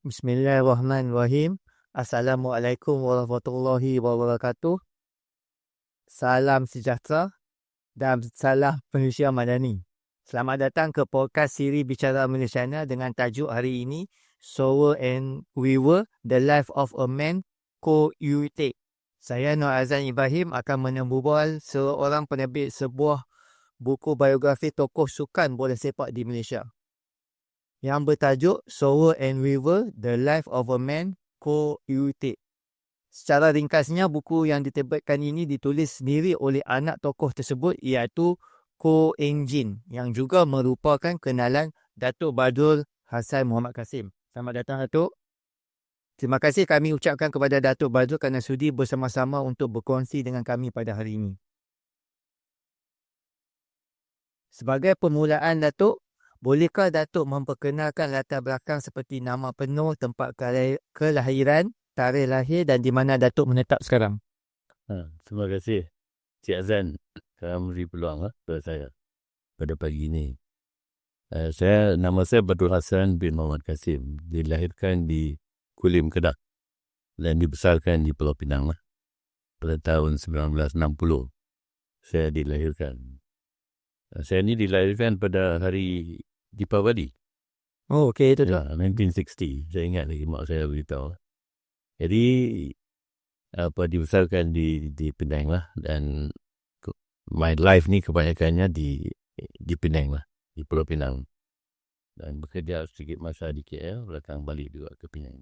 Bismillahirrahmanirrahim. Assalamualaikum warahmatullahi wabarakatuh. Salam sejahtera dan salam manusia madani. Selamat datang ke podcast Siri Bicara Malaysiana dengan tajuk hari ini, Sower and Weaver, The Life of a Man, Koe Ewe Teik. Saya Nur Azan Ibrahim akan menemui Bual, seorang penerbit sebuah buku biografi tokoh sukan bola sepak di Malaysia, yang bertajuk Sower and Weaver, The Life of a Man, Koe Ewe Teik. Secara ringkasnya, buku yang diterbitkan ini ditulis sendiri oleh anak tokoh tersebut, iaitu Koe Ewe, yang juga merupakan kenalan Dato Badrul, Hassan, Mohamed, Kassim. Selamat datang, Datuk. Terima kasih kami ucapkan kepada Dato Badrul kerana sudi bersama-sama untuk berkongsi dengan kami pada hari ini. Sebagai permulaan, Datuk, bolehkah Datuk memperkenalkan latar belakang seperti nama penuh, tempat kelahiran, tarikh lahir dan di mana Datuk menetap sekarang? Terima kasih Cik Azan kerana memberi peluang kepada saya pada pagi ini. Nama saya Badrul Hassan bin Mohamed Kassim. Dilahirkan di Kulim, Kedah dan dibesarkan di Pulau Pinang pada tahun 1960. Saya dilahirkan. Saya ni dilahirkan pada hari Deepavali. Oh, okey, itu tu. 1960. Saya ingat lagi mak saya beritahu. Jadi dibesarkan di Penang dan my life ni kebanyakannya di Penang di Pulau Pinang. Dan bekerja sedikit masa di KL, belakang balik juga ke Penang.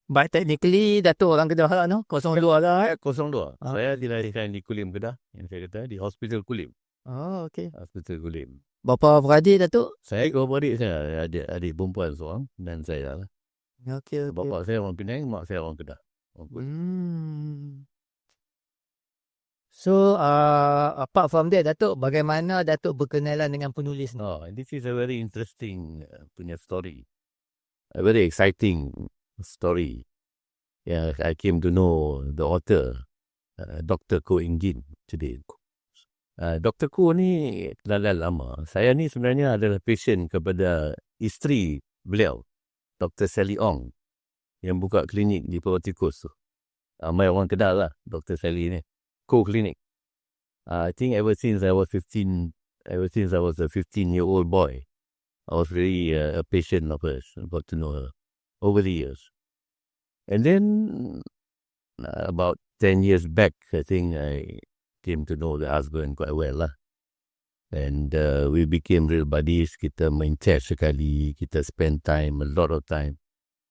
But technically, Datuk orang Kedah lah, no? 02 lah. 02. Saya dilahirkan di Kulim, Kedah. Yang saya kata di Hospital Kulim. Oh, okey. Hospital Kulim. Bapa beradik, Datuk? Saya beradik saya, adik perempuan seorang dan saya lah. Okey. Bapa saya orang Penang, mak saya orang Kedah. So, apart from that, Datuk, bagaimana Datuk berkenalan dengan penulis ni? This is a very interesting punya story. A very exciting story. Yeah, I came to know the author, Dato Koe Ewe today. Dr. Koe ni dah lama. Saya ni sebenarnya adalah patient kepada isteri beliau, Dr. Sally Ong, yang buka klinik di Pulau Tikus. Ramai orang Kedah lah, Dr. Sally ni. Koe Clinic. I think ever since I was a 15-year-old boy, I was really a patient of hers. I got to know her over the years. And then, about 10 years back, I think I came to know the husband quite well lah. And we became real buddies. Kita main chess sekali. Kita spend time, a lot of time.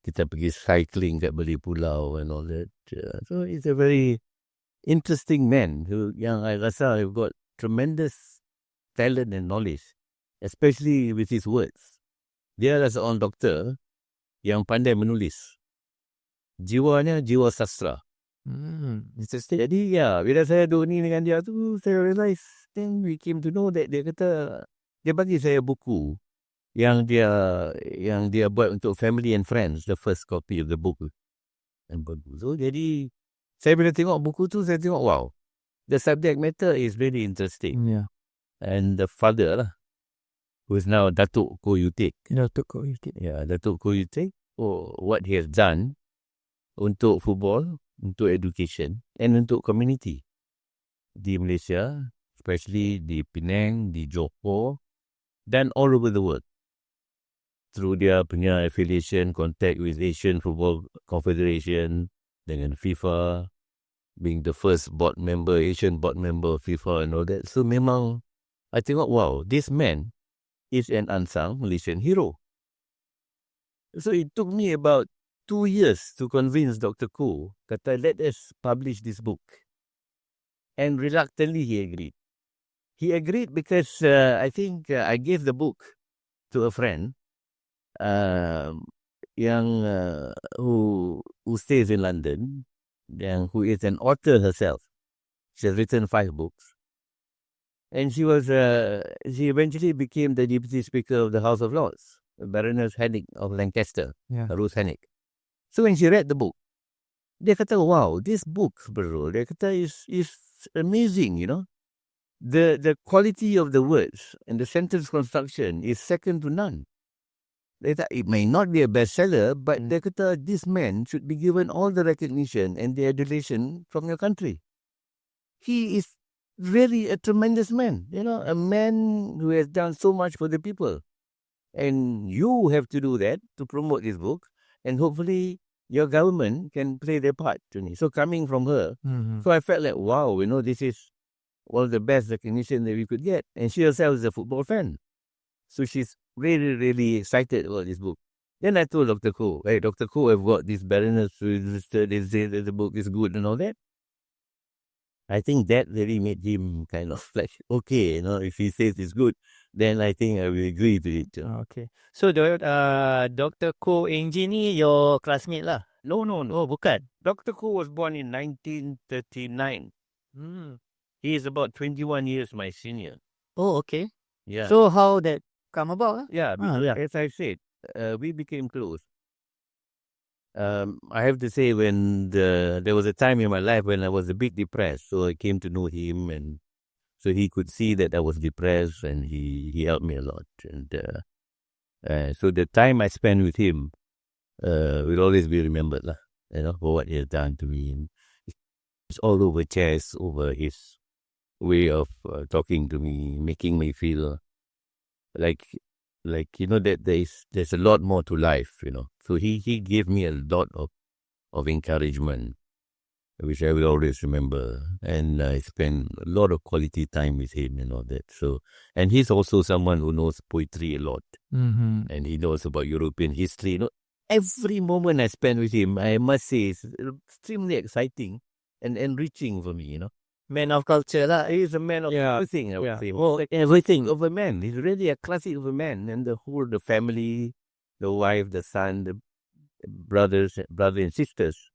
Kita pergi cycling kat Beliau and all that. So he's a very interesting man yang I rasa he's got tremendous talent and knowledge, especially with his words. Dia adalah seorang doktor yang pandai menulis. Jiwanya jiwa sastra. Interesting. Jadi bila saya duduk ni dengan dia tu, saya realise, then we came to know that dia kata, dia bagi saya buku yang dia buat untuk family and friends, the first copy of the book. So jadi saya bila tengok buku tu, saya tengok, wow, the subject matter is really interesting. Yeah. And the father lah, who is now Dato Koe Ewe Teik. Dato Koe Ewe Teik. Yeah, Dato Koe Ewe Teik, what he has done untuk football, untuk education, and untuk community di Malaysia, especially di Penang, di Johor, dan all over the world. Through dia punya affiliation, contact with Asian Football Confederation, dengan FIFA, being the first Asian board member of FIFA and all that. So memang, I think, wow, this man is an unsung Malaysian hero. So it took me about 2 years to convince Dr. Koe, kata, let us publish this book. And reluctantly he agreed. He agreed because I think I gave the book to a friend who stays in London, who is an author herself. She has written 5 books. And she eventually became the Deputy Speaker of the House of Lords, Baroness Hennick of Lancaster, Ruth Hennick. So when she read the book, dia kata, wow, this book, bro, dia kata is amazing, you know. The quality of the words and the sentence construction is second to none. It may not be a bestseller, but dia kata this man should be given all the recognition and the adulation from your country. He is really a tremendous man, a man who has done so much for the people. And you have to do that to promote this book, and hopefully your government can play their part. So coming from her, so I felt like, wow, this is one of the best recognition that we could get. And she herself is a football fan. So she's really, really excited about this book. Then I told Dr. Koe, hey, Dr. Koe, I've got this baroness registered, they say that the book is good and all that. I think that really made him kind of like, okay, if he says it's good, then I think I will agree to it. Okay. So, Dr. Koe Ewe ni your classmate lah? No. Oh, bukan? Dr. Koe was born in 1939. He is about 21 years my senior. Oh, okay. Yeah. So, how that come about? Yeah, as I said, we became close. I have to say, when there was a time in my life when I was a bit depressed, so I came to know him, and so he could see that I was depressed, and he helped me a lot. And so the time I spent with him will always be remembered, for what he has done to me. And it's all over chess, over his way of talking to me, making me feel like that there's a lot more to life, So he gave me a lot of encouragement, which I will always remember. And I spent a lot of quality time with him and all that. So, and he's also someone who knows poetry a lot. And he knows about European history. Every moment I spend with him, I must say, is extremely exciting and enriching for me, Man of culture lah. He is a man of everything, I would say. Well, Everything of a man. He's really a classic of a man. And the family, the wife, the son, the brother and sisters.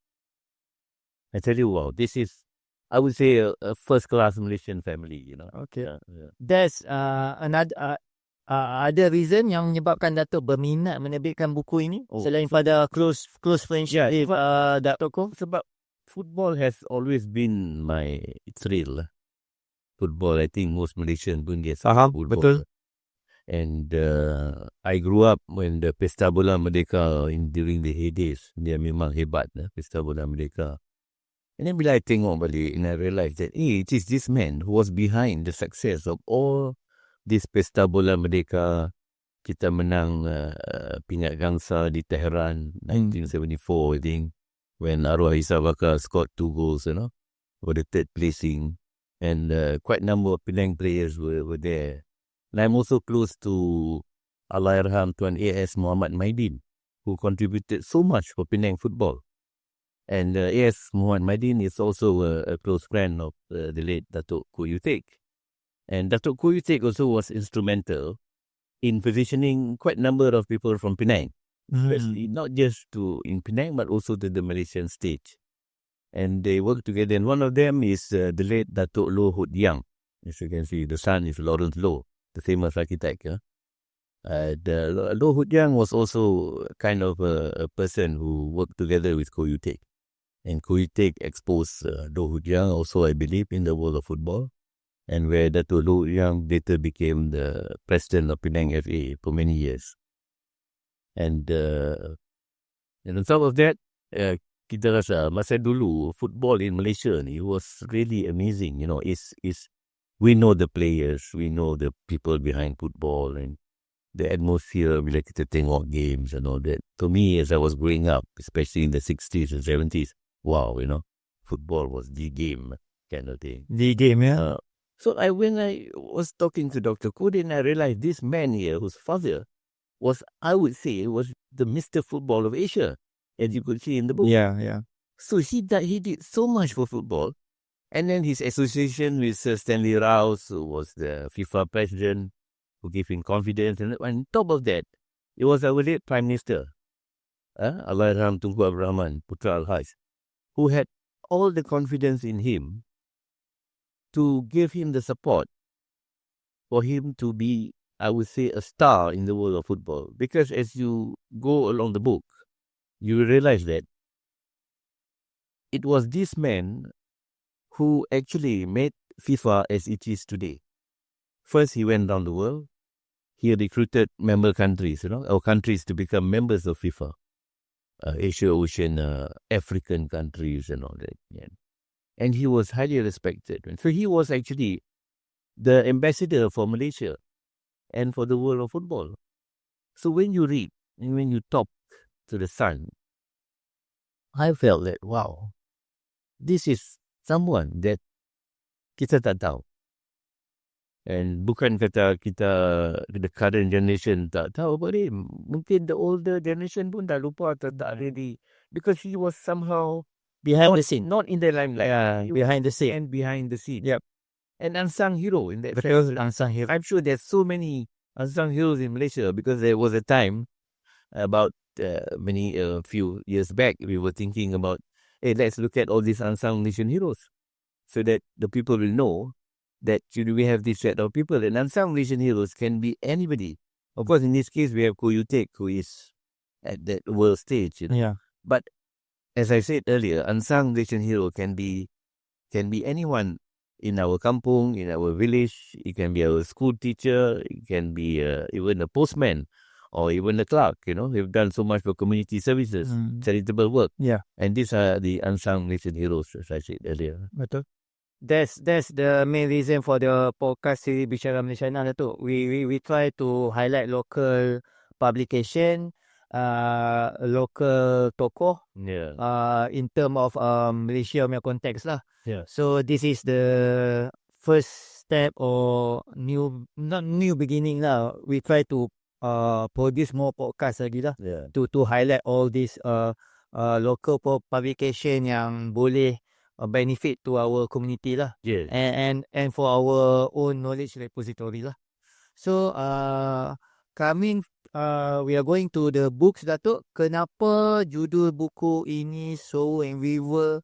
I tell you, wow, this is, I would say, a first-class Malaysian family, Okay. Yeah. There's another ada reason yang menyebabkan Dato' berminat menerbitkan buku ini selain pada close friendship with Dato' Koe? Sebab football has always been my thrill. Football, I think most Malaysians pun dia Faham, football. betul. And I grew up when the Pesta Bola Merdeka during the heydays. Dia memang hebat, Pesta Bola Merdeka. And then bila I tengok balik, and I realized that it is this man who was behind the success of all this Pesta Bola Merdeka. Kita menang pingat gangsa di Tehran 1974, I think, when Arwah Isa Bakar scored 2 goals, for the third placing. And quite a number of Penang players were there. And I'm also close to Allahyarham Tuan A.S. Mohamed Maidin, who contributed so much for Penang football. And A.S. Mohamed Maidin is also a close friend of the late Dato Koe Ewe Teik. And Dato Koe Ewe Teik also was instrumental in positioning quite a number of people from Penang. Especially not just in Penang, but also to the Malaysian stage. And they work together. And one of them is the late Dato Loh Hut Yang. As you can see, the son is Lawrence Loh, the famous architect. The Loh Hut Yang was also kind of a person who worked together with Koe Ewe Teik. And Koe Ewe Teik exposed Loh Hut Yang also, I believe, in the world of football. And where Dato Loh Hut Yang later became the president of Penang FA for many years. And on top of that, kita rasa masa dulu football in Malaysia ni was really amazing. We know the players, we know the people behind football, and the atmosphere bila kita tengok games and all that. To me, as I was growing up, especially in the 60s and 70s, wow, football was the game kind of thing. The game, yeah. So when I was talking to Dr. Koe, I realized this man here, whose father was, I would say, was the Mr. Football of Asia, as you could see in the book. Yeah. So he did so much for football. And then his association with Sir Stanley Rouse, who was the FIFA president, who gave him confidence. And on top of that, it was our late Prime Minister, Allahyarham Tunku Abdul Rahman Putra Al-Haj, who had all the confidence in him to give him the support for him to be, I would say, a star in the world of football. Because as you go along the book, you realize that it was this man who actually made FIFA as it is today. First, he went down the world. he recruited member countries, our countries to become members of FIFA. Asia, Oceania, African countries and all that. Yeah. And he was highly respected. And so he was actually the ambassador for Malaysia and for the world of football. So when you read and when you talk to the son, I felt that, wow, this is someone that kita tak tahu. And bukan kata kita, the current generation tak tahu about him. Mungkin the older generation pun dah lupa atau tak really. Because he was somehow Behind the scene. not in the limelight. Yeah, behind the scene. And behind the scene. Yep. An unsung hero in that Betul, sense. unsung hero. I'm sure there's so many unsung heroes in Malaysia because there was a time about few years back we were thinking about, hey, let's look at all these unsung Malaysian heroes so that the people will know that we have this set of people. And unsung Malaysian heroes can be anybody. Of course, in this case, we have Koe Ewe Teik, who is at that world stage. Yeah. But as I said earlier, unsung Malaysian hero can be anyone in our kampung, in our village. It can be our school teacher. It can be even a postman or even a clerk. They've done so much for community services, charitable work. Yeah. And these are the unsung Malaysian heroes, as I said earlier. Betul. That's the main reason for the podcast series Bicara Malaysiana, Dato. We try to highlight local publication, local tokoh, in term of Malaysia punya konteks lah. Yeah. So this is the first step or not new beginning lah. We try to produce more podcast lagi lah. Yeah. To highlight all these local publication yang boleh benefit to our community lah. Yes. And for our own knowledge repository lah. So we are going to the books, Datuk. Kenapa judul buku ini Sower and River,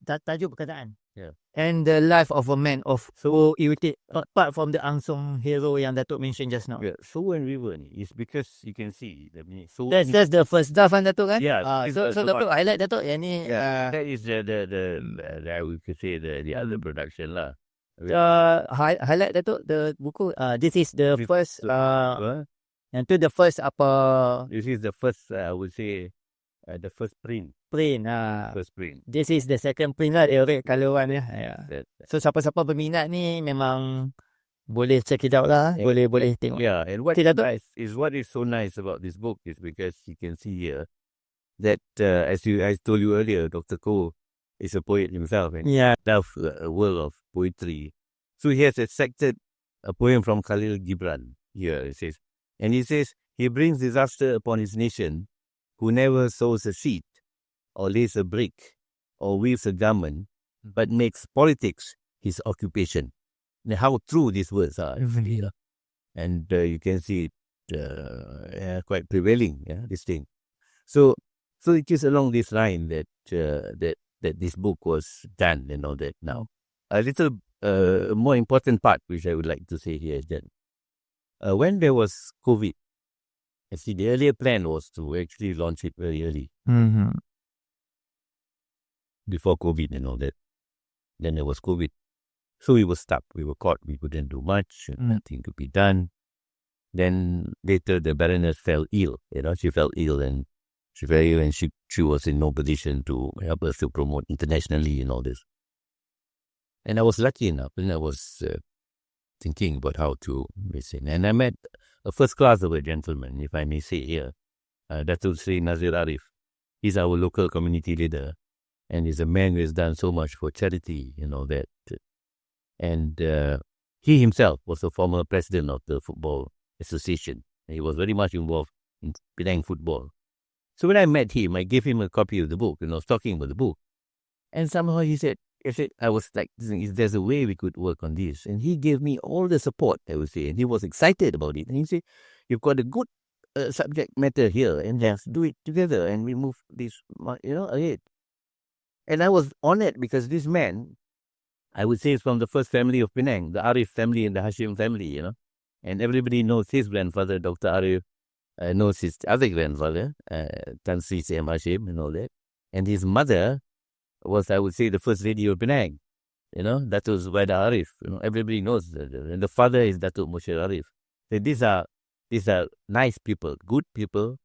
tajuk berkenaan? Yeah. And the life of a man of Koe Ewe Teik, apart from the unsung hero yang Datuk mentioned just now. Yeah. Sower and River ni is because you can see That's the first draft kan, Datuk kan? Yeah. So Datuk highlight, Datuk, yang ni. That is the we could say the other production lah. Highlight, Datuk, the buku. This is the first. Yang tu the first apa? This is the first. I would say the first print. First print. This is the second print lah. Dia red colour one ya. Yeah. So siapa-siapa berminat ni memang boleh check it out lah. Boleh tengok. Yeah, and what is so nice about this book is because you can see here that as I told you earlier, Dr. Koe is a poet himself and loves a world of poetry. So he has accepted a poem from Khalil Gibran here. It says, and he says, he brings disaster upon his nation who never sows a seed or lays a brick or weaves a garment, but makes politics his occupation. And how true these words are. And you can see it quite prevailing, this thing. So it is along this line that this book was done and all that. Now, a little more important part which I would like to say here is that when there was COVID, actually the earlier plan was to actually launch it very early. Mm-hmm. Before COVID and all that. Then there was COVID. So we were stuck. We were caught. We couldn't do much. Nothing could be done. Then later the Baroness fell ill. She fell ill and she was in no position to help us to promote internationally and all this. And I was lucky enough, and I was thinking about how to listen. And I met a first class of a gentleman, if I may say here, Dato Nazir Arif. He's our local community leader. And he's a man who has done so much for charity, that. And he himself was a former president of the Football Association. And he was very much involved in Penang football. So when I met him, I gave him a copy of the book, and I was talking about the book. And somehow he said, I was like, there's a way we could work on this. And he gave me all the support, I would say. And he was excited about it. And he said, you've got a good subject matter here, and let's do it together. And we move this, ahead. And I was honored because this man, I would say, is from the first family of Penang, the Arif family and the Hashim family, And everybody knows his grandfather, Dr. Arif, knows his other grandfather, Tan Sri Sam Hashim and all that. And his mother was, I would say, the first lady of Penang. That was Wada Arif. Everybody knows that. And the father is Datuk Moshe Arif. So these are nice people, good people,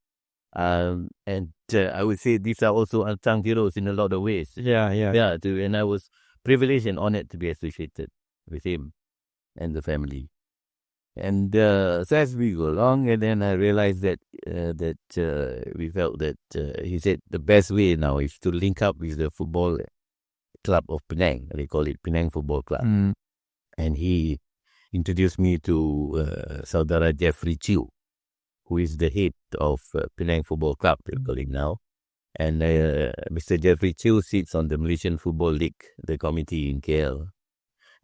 and I would say these are also unsung heroes in a lot of ways. Yeah. And I was privileged and honored to be associated with him and the family. And so as we go along, and then I realized that we felt that he said the best way now is to link up with the football club of Penang. They call it Penang Football Club. And he introduced me to Saudara Jeffrey Chew, who is the head of Penang Football Club, they call it now. And Mr. Jeffrey Chew sits on the Malaysian Football League, the committee in KL.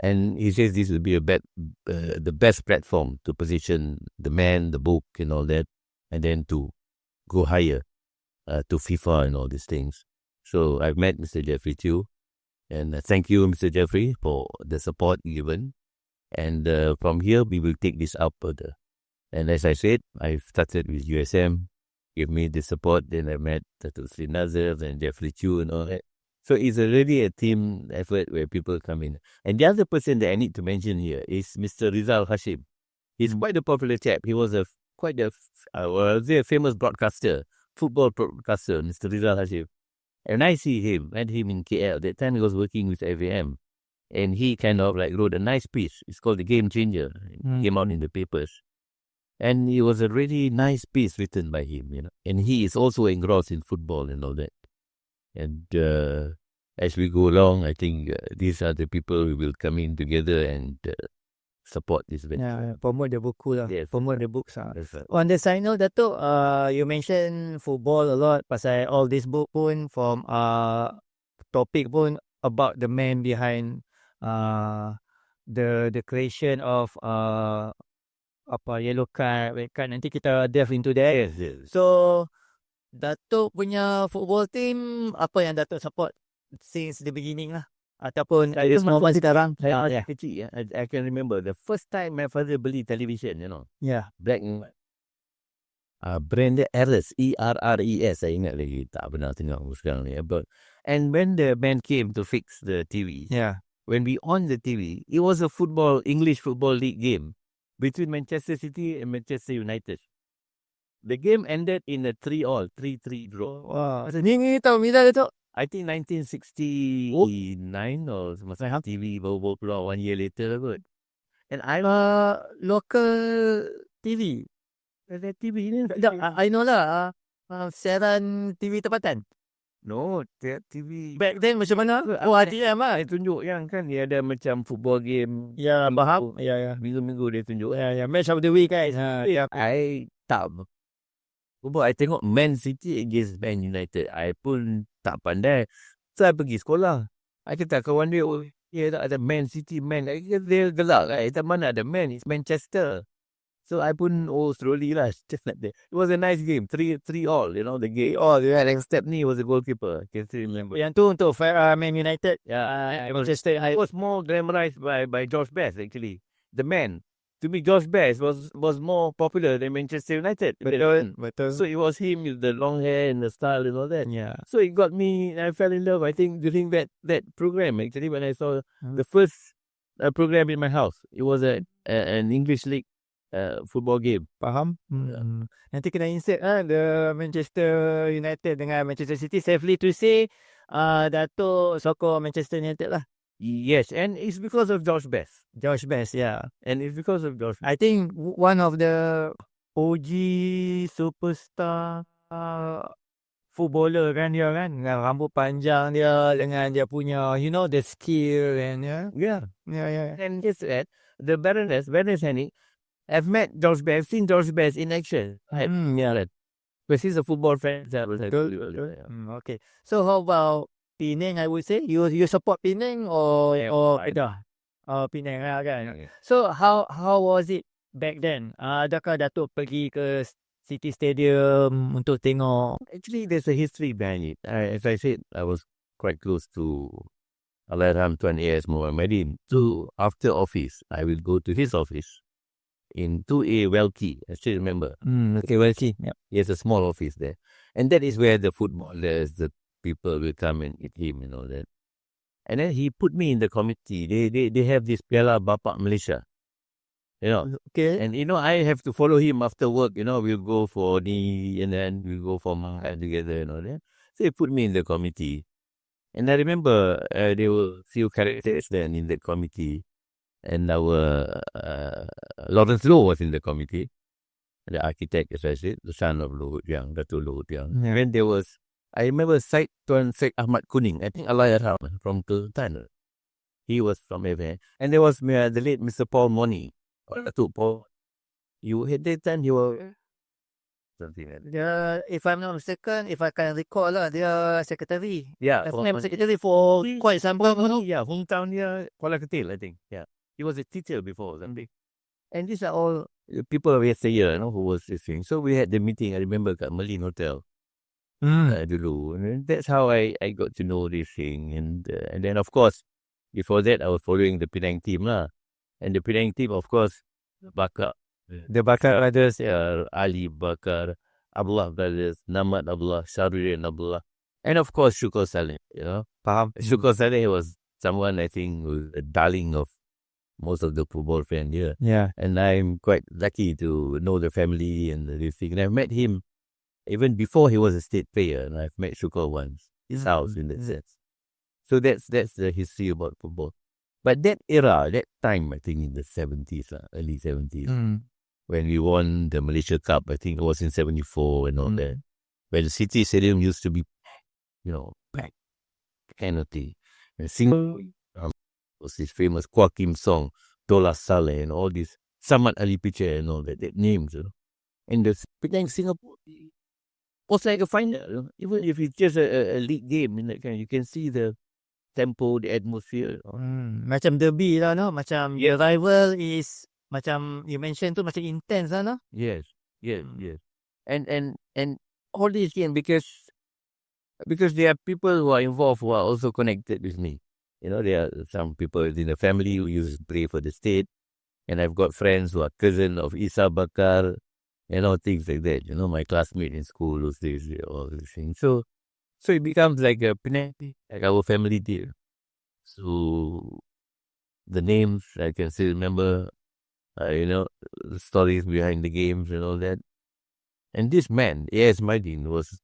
And he says this will be the best platform to position the man, the book, and all that, and then to go higher to FIFA and all these things. So I've met Mr. Jeffrey Chew, and thank you, Mr. Jeffrey, for the support given. And from here, we will take this up further. And as I said, I started with USM, gave me the support. Then I met Dato Nazir and Jeffrey Chew and all that. So it's really a team effort where people come in. And the other person that I need to mention here is Mr. Rizal Hashim. He's quite a popular chap. He was quite a famous broadcaster, football broadcaster, Mr. Rizal Hashim. And I met him in KL. That time he was working with FAM. And he kind of like wrote a nice piece. It's called The Game Changer. It came out in the papers. And it was a really nice piece written by him, you know. And he is also engrossed in football and all that. And as we go along, I think these are the people who will come in together and support this venture. Yeah, promote the buku lah. Yes. Promote the books. That's right. On the side note, Dato, you mentioned football a lot. Pasal all this book pun from topic pun about the man behind the creation of yellow card, red card. Nanti kita delve into that. Yes. So Dato punya football team apa yang Dato support since the beginning lah, ataupun semua sekarang? Kecil, I can remember the first time my father beli television, you know. Yeah. Black and white. Brand dia Erres, ERRES, saya ingat lagi. Tak pernah tengok sekarang ni. And when the man came to fix the TV, when we on the TV, it was a English football league game between Manchester City and Manchester United. The game ended in a 3-3 draw. Wow. Ni tahun bila tu? I think 1969 or something. TV baru keluar 1 year later kot. And I local TV. TV ni. I know lah. Siaran TV tempatan. No, TV. Back then macam mana? RTM lah. Dia tunjuk yang kan dia ada macam football game. Ya, faham. Ya. Minggu-minggu dia tunjuk. Ya, match of the week guys. I tak. I tengok Man City against Man United. I pun tak pandai. So, I pergi sekolah. I kata kawan dia, tak ada Man City, Man. Dia gelak. Tak mana ada Man. It's Manchester. So, I pun, slowly lah. Just like that. It was a nice game. 3-3, you know, the game. Alex Stepney was the goalkeeper. I can still remember. Yang tu untuk Man United. Manchester. It was more glamorized by George Best, actually. The Man. To me, George Best was more popular than Manchester United. Betul. So it was him with the long hair and the style and all that. Yeah. So it got me, I fell in love, I think, during that program, actually, when I saw the first program in my house. It was an English League football game. Faham? Nanti kena insert the Manchester United dengan Manchester City. Safely to say, Dato sokong Manchester United lah. Yes, and it's because of George Best. Yeah. And it's because of George Best. I think one of the OG superstar footballer kan dia kan, dengan rambut panjang dia, dengan dia punya, you know, the skill and Yeah. And it's that the Baroness Henny, I've met George Best, seen George Best in action. Because he's a football fan. Okay. So how about Penang, I would say? You support Penang or Penang lah kan? So how was it back then? Adakah Dato pergi ke City Stadium untuk tengok? Actually, there's a history behind it. As I said, I was quite close to Allahyarham Tuan A.S. Mohamed. So after office, I will go to his office in 2A Welky. I still remember. Okay, Welky. Yep. He has a small office there. And that is where the footballers, the people will come and eat him and all that. And then he put me in the committee. They have this Piala Bapak Malaysia. You know, Okay. and I have to follow him after work. We'll go for knee and then we'll go for makan together and all that. So he put me in the committee. And I remember there were few characters then in the committee. And our Lawrence Low was in the committee. The architect, as I said, the son of Luhut Yang, Dato Luhut Yang. Yeah. Then there was, I remember Syed Tuan Syed Ahmad Kuning, I think Allahyarham from Kelantan. He was from Ewe. And there was the late Mr. Paul Moni. Dato Paul. You had that time, he was something like that. Dia, if I'm not mistaken, if I can recall lah, dia secretary. Yeah, Secretary for quite some time. yeah, hometown near Kuala Ketil, I think. Yeah. He was a teacher before or something. And these are all people of yesteryear, who was listening. So we had the meeting, I remember, at Merlin Hotel. Dulu. And that's how I got to know this thing. And then, of course, before that, I was following the Penang team. And the Penang team, of course, Bakar. The Bakar brothers. Ali Bakar, Abdullah brothers, Namad Abdullah, Shahruddin Abdullah. And, of course, Shukor Saleh. Faham. Shukor Saleh was someone, I think, was a darling of most of the football fans here. Yeah. And I'm quite lucky to know the family and this thing. And I've met him even before he was a state player. And I've met Shukor once, his house in that sense. So that's the history about football. But that era, that time, I think in the 70s, early 70s, when we won the Malaysia Cup, I think it was in 74 and all that. Where the City Stadium used to be, packed, kind of thing. And single was this famous Quakim song, Dola Saleh and all these, Samad Ali Piche and all that names, And the Penang Singapore was like a final, even if it's just a league game, in that kind, you can see the tempo, the atmosphere. Macam derby lah, no? Macam your rival is, macam you mentioned tu, macam intense lah, no? Yes. And all these games, because there are people who are involved who are also connected with me. There are some people in the family who used to play for the state. And I've got friends who are cousins of Isa Bakar, things like that. My classmate in school, those days, all these things. So it becomes like a Penang, like our family deal. So the names, I can still remember, the stories behind the games and all that. And this man, A.S. Maidin, was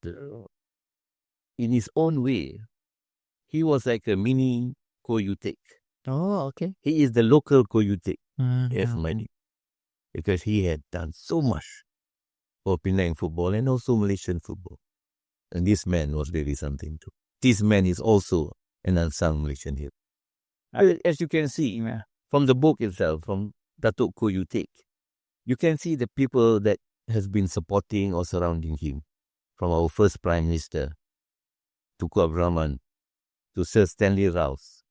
in his own way, he was like a mini Koe Ewe Teik. Oh, okay. He is the local Koe Ewe Teik, Yeah. Maidin, because he had done so much for Penang football and also Malaysian football. And this man was really something too. This man is also an unsung Malaysian hero. As you can see from the book itself, from Dato Koe Ewe Teik, you can see the people that has been supporting or surrounding him. From our first Prime Minister, Tunku Abdul Rahman, to Sir Stanley Rouse,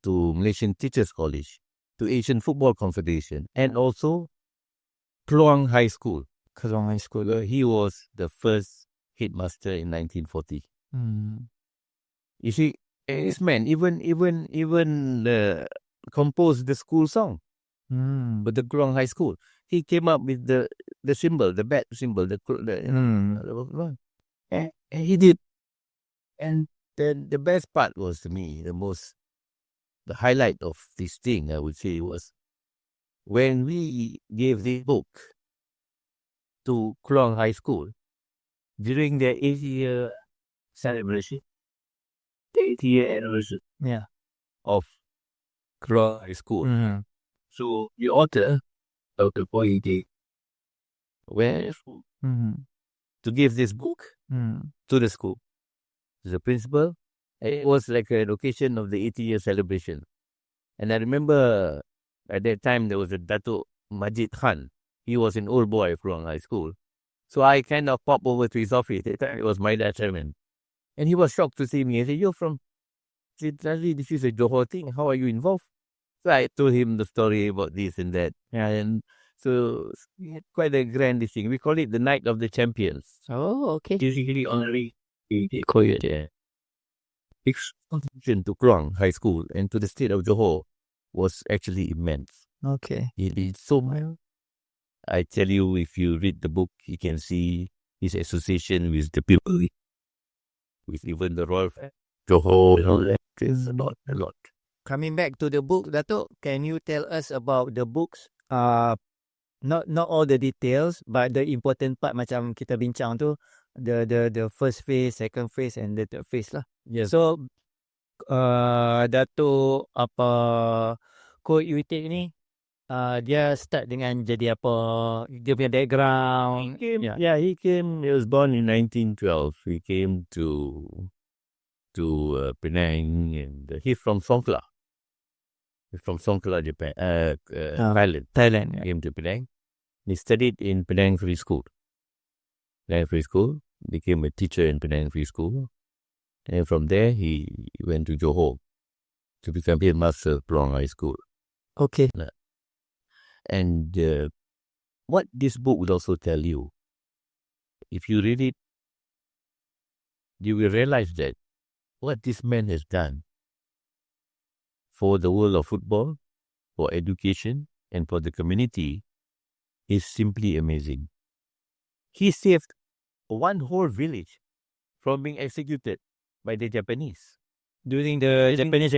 to Malaysian Teachers College, to Asian Football Confederation, and also Kluang High School. Kluang High School. Where he was the first headmaster in 1940. You see, this man even composed the school song. But the Kluang High School, he came up with the symbol, the bat symbol, and he did. And then the best part was, to me, the highlight of this thing, I would say, was when we gave the book to Kluang High School during their 80-year celebration, the 80-year anniversary of Kluang High School. So the author of the Koe Teik went to give this book to the school, to the principal. It was like an occasion of the 80-year celebration. And I remember at that time there was a Dato Majid Khan. He was an old boy from high school. So I kind of popped over to his office. At that time it was my dad's chairman. And he was shocked to see me. He said, "You're from, this is a Johor thing. How are you involved?" So I told him the story about this and that. And so we had quite a grand thing. We call it the Night of the Champions. Oh, okay. Basically honoring the its contribution to Kluang High School and to the state of Johor was actually immense. Okay. It is so much. I tell you, if you read the book, you can see his association with the people, with even the Royal Johor and all that. There's a lot. Coming back to the book, Dato', can you tell us about the books not all the details, but the important part macam kita bincang tu, the first phase, second phase and the third phase lah. Yes. So Dato Koe Ewe Teik ni dia start dengan jadi apa, dia punya background. He came. He was born in 1912. He came to Penang, and he's from Songkhla. He's from Songkhla, Japan. Thailand. Yeah. Came to Penang. He studied in Penang Free School. Became a teacher in Penang Free School. And from there, he went to Johor to become headmaster of Pelong High School. Okay. And what this book will also tell you, if you read it, you will realize that what this man has done for the world of football, for education, and for the community is simply amazing. He saved one whole village from being executed by the Japanese During the Japanese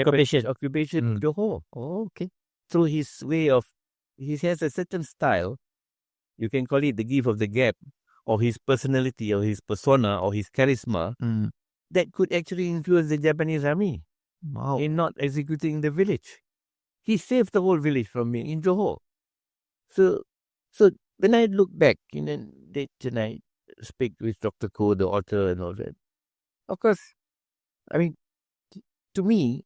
occupation. of Johor. Oh, okay. Through his way of, he has a certain style, you can call it the gift of the gab, or his personality, or his persona, or his charisma, that could actually influence the Japanese army in not executing the village. He saved the whole village from being in Johor. So when I look back, and I speak with Dr. Koe, the author, and all that, of course, I mean, to me,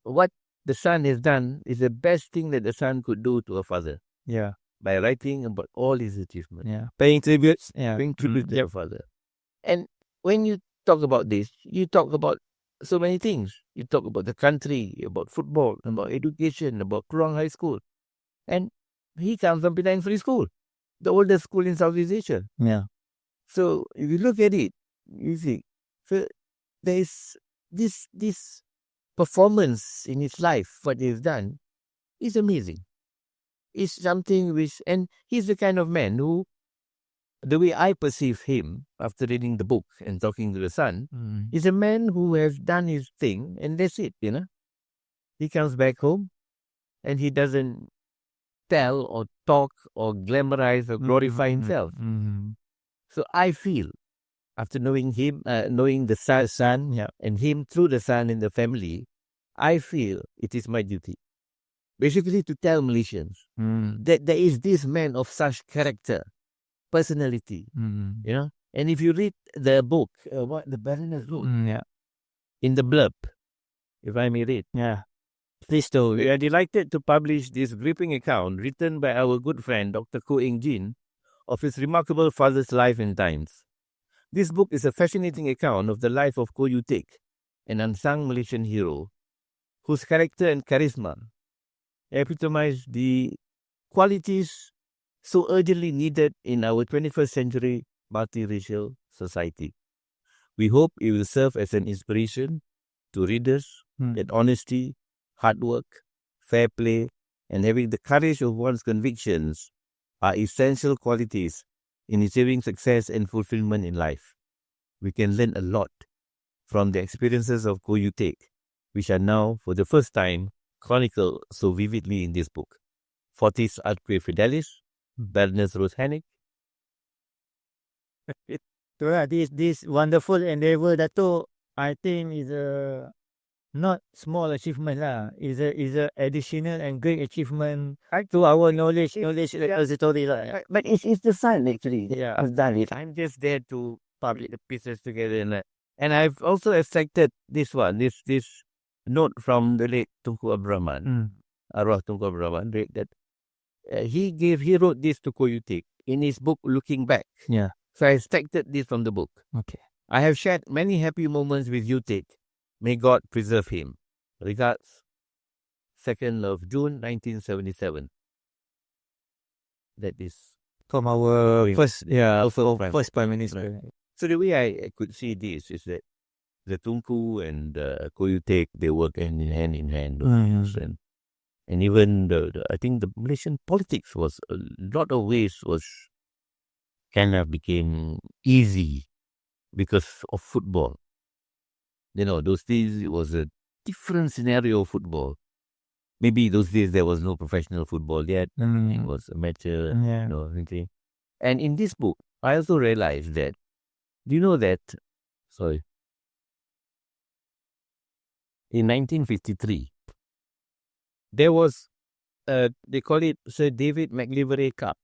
what the son has done is the best thing that the son could do to a father. Yeah. By writing about all his achievements. Yeah. Paying tributes. Yeah. Paying tribute to their father. And when you talk about this, you talk about so many things. You talk about the country, about football, about education, about Kurang High School. And he comes from Penang Free School, the oldest school in Southeast Asia. Yeah. So if you look at it, you see, so there is this performance in his life, what he's done, is amazing. It's something which, and he's the kind of man who, the way I perceive him after reading the book and talking to the son, is a man who has done his thing and that's it, He comes back home and he doesn't tell or talk or glamorize or glorify himself. So I feel, after knowing him, knowing the son, and him through the son in the family, I feel it is my duty, basically, to tell Malaysians that there is this man of such character, personality, And if you read the book, what the Baroness wrote, in the blurb, if I may read, please do. We are delighted to publish this gripping account written by our good friend Dr. Koe Ewe Teik of his remarkable father's life and times. This book is a fascinating account of the life of Koe Ewe Teik, an unsung Malaysian hero, whose character and charisma epitomize the qualities so urgently needed in our 21st century multiracial society. We hope it will serve as an inspiration to readers that honesty, hard work, fair play, and having the courage of one's convictions are essential qualities in achieving success and fulfillment in life. We can learn a lot from the experiences of Koe Ewe Teik, which are now, for the first time, chronicled so vividly in this book. Fortis Atque Fidelis, Baroness Rose Hennig. This wonderful endeavor, Dato, I think is a not small achievement lah. Is a additional and great achievement to our knowledge repository lah. But it's the son actually. Yeah. I've done it. I'm just there to publish the pieces together, and I've also extracted this one, this note from the late Tunku Abdul Rahman, Arwah Tunku Abdul Rahman, that he wrote this to Koe Ewe Teik in his book Looking Back. Yeah. So I extracted this from the book. Okay. I have shared many happy moments with Ewe Teik. May God preserve him. Regards, 2nd of June 1977. That is From our first Prime Minister. Right. So the way I could see this is that the Tunku and Koe Ewe Teik, they work hand in hand. And even I think the Malaysian politics was a lot of ways was kind of became easy because of football. Those days it was a different scenario of football. maybe those days there was no professional football yet. It was amateur, Yeah. everything. And in this book, I also realized that, do you know that, in 1953, there was, they call it Sir David McLivery Cup,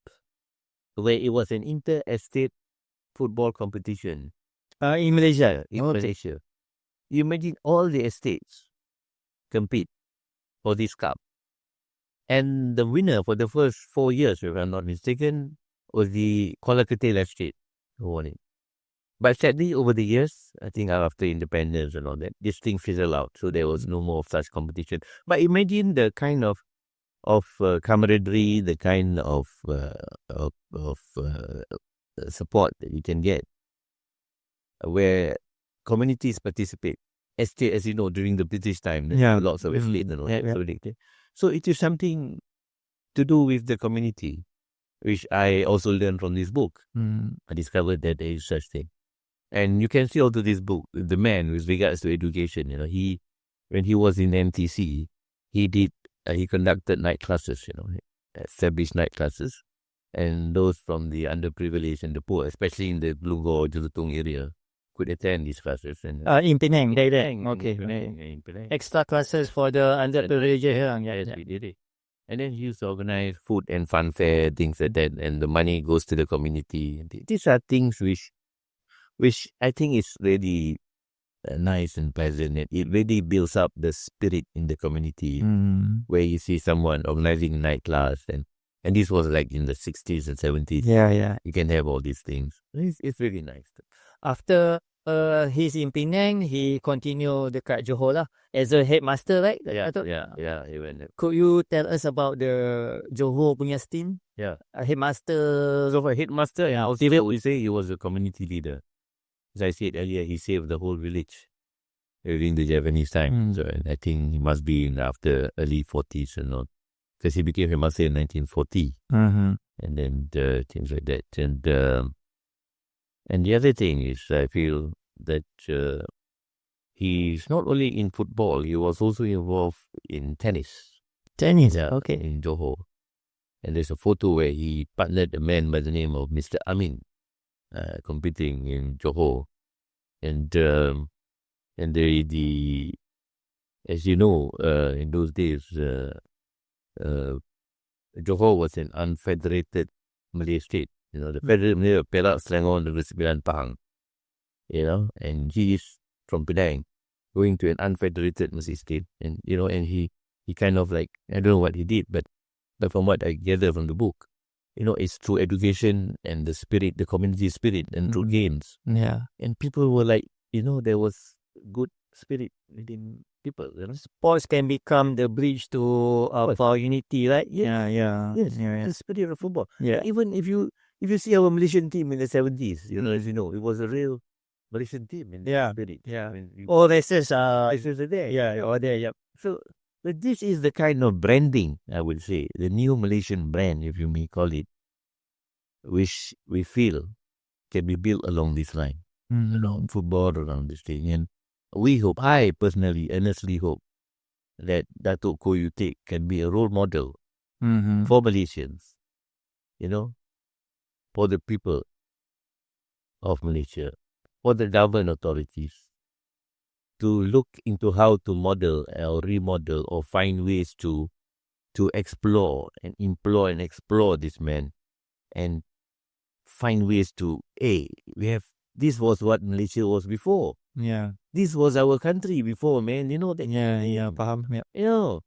where it was an inter-estate football competition In Malaysia. in Malaysia. You imagine all the estates compete for this cup. And the winner for the first 4 years, if I'm not mistaken, was the Kuala Ketil estate who won it. But sadly, over the years, I think after independence and all that, this thing fizzled out. So there was no more of such competition. But imagine the kind of camaraderie, the kind of support that you can get, where communities participate. Estate, as you know, during the British time, there were lots of estate and all that. So it is something to do with the community, which I also learned from this book. I discovered that there is such thing. And you can see also this book, the man with regards to education, when he was in MTC, he conducted night classes, established night classes, and those from the underprivileged and the poor, especially in the Blugor, Jelutong area, could attend these classes. And In Penang. Okay. In Penang. Extra classes for the underprivileged here. Yes, we did it. And then he used to organize food and fun fair, things like that, and the money goes to the community. These are things which I think is really nice and pleasant. It really builds up the spirit in the community, where you see someone organizing a night class, and this was like in the 60s and 70s. Yeah. You can have all these things. It's really nice. After he's in Penang, he continued dekat Johor lah as a headmaster, right? Yeah. He went there. Could you tell us about the Johor punya stint? Yeah. Headmaster. So for headmaster, we say he was a community leader. As I said earlier, he saved the whole village during the Japanese time. So I think he must be in after early 40s and all, because he became headmaster in 1940, and then things like that. And the other thing is, I feel that he's not only in football, he was also involved in tennis. Tennis, okay. In Johor. And there's a photo where he partnered a man by the name of Mr. Amin, competing in Johor. And the as you know, in those days, Johor was an unfederated Malay state. The federal Malay, Perak, Selangor, Negeri Sembilan, Pahang. And he is from Penang, going to an unfederated Malay state. And, and he kind of like, I don't know what he did, but from what I gather from the book, it's through education and the spirit, the community spirit, and through games. Yeah. And people were like, there was good spirit within people. Sports can become the bridge to for unity, right? Yeah. Yes. The spirit of football. Yeah. Even if you see our Malaysian team in the 70s, as you know, it was a real Malaysian team in the spirit. Yeah. All races are there. Yeah, all there. Yep. So this is the kind of branding, I would say, the new Malaysian brand, if you may call it, which we feel can be built along this line, around football, around this thing. And we hope, I personally, earnestly hope, that Dato Koe Ewe Teik can be a role model for Malaysians, for the people of Malaysia, for the government authorities, to look into how to model or remodel or find ways to explore and employ and explore this man, and find ways to, this was what Malaysia was before. Yeah. This was our country before, man. That. Yeah, faham. Yeah.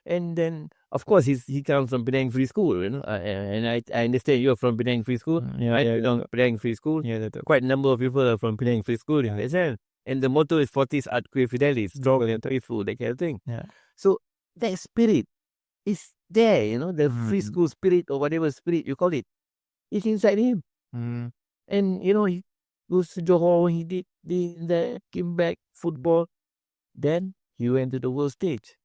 And then, of course, he comes from Penang Free School, and I understand you're from Penang Free School. Penang Free School. Yeah, that's quite a number of people are from Penang Free School. And the motto is Fortis Atque Fidelis, strong and faithful, that kind of thing. Yeah. So that spirit is there, the free school spirit or whatever spirit you call it. It's inside him. And, he goes to Johor, he did the came back, football. Then he went to the world stage.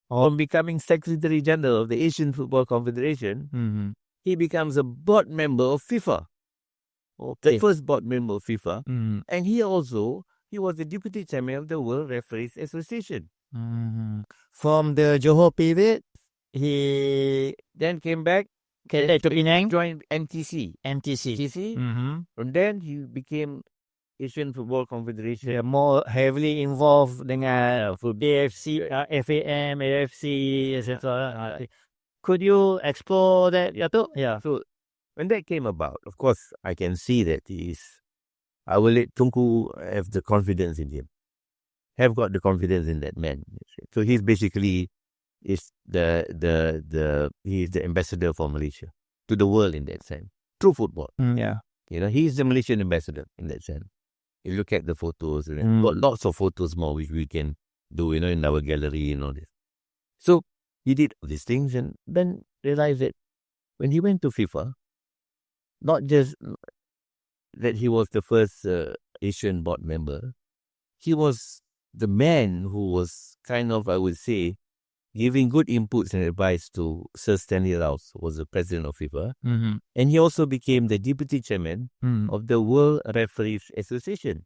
On becoming Secretary General of the Asian Football Confederation, he becomes a board member of FIFA. The first board member of FIFA. And he was the deputy chairman of the World Referees Association. From the Johor period, he Then came back, came back to Penang, joined MTC. MTC. And then he became Asian Football Confederation. They're more heavily involved dengan AFC, FAM, AFC, etc. Could you explore that, Dato? Yeah. So when that came about, of course, I can see that I will let Tunku have the confidence in him. Have got the confidence in that man. So he's basically he's the ambassador for Malaysia to the world in that sense through football. Yeah. He's the Malaysian ambassador in that sense. You look at the photos, got lots of photos more which we can do, in our gallery and all this. So he did all these things and then realized that when he went to FIFA, not just that he was the first Asian board member, he was the man who was kind of, I would say, giving good inputs and advice to Sir Stanley Rouse, who was the president of FIFA. And he also became the deputy chairman of the World Referees Association.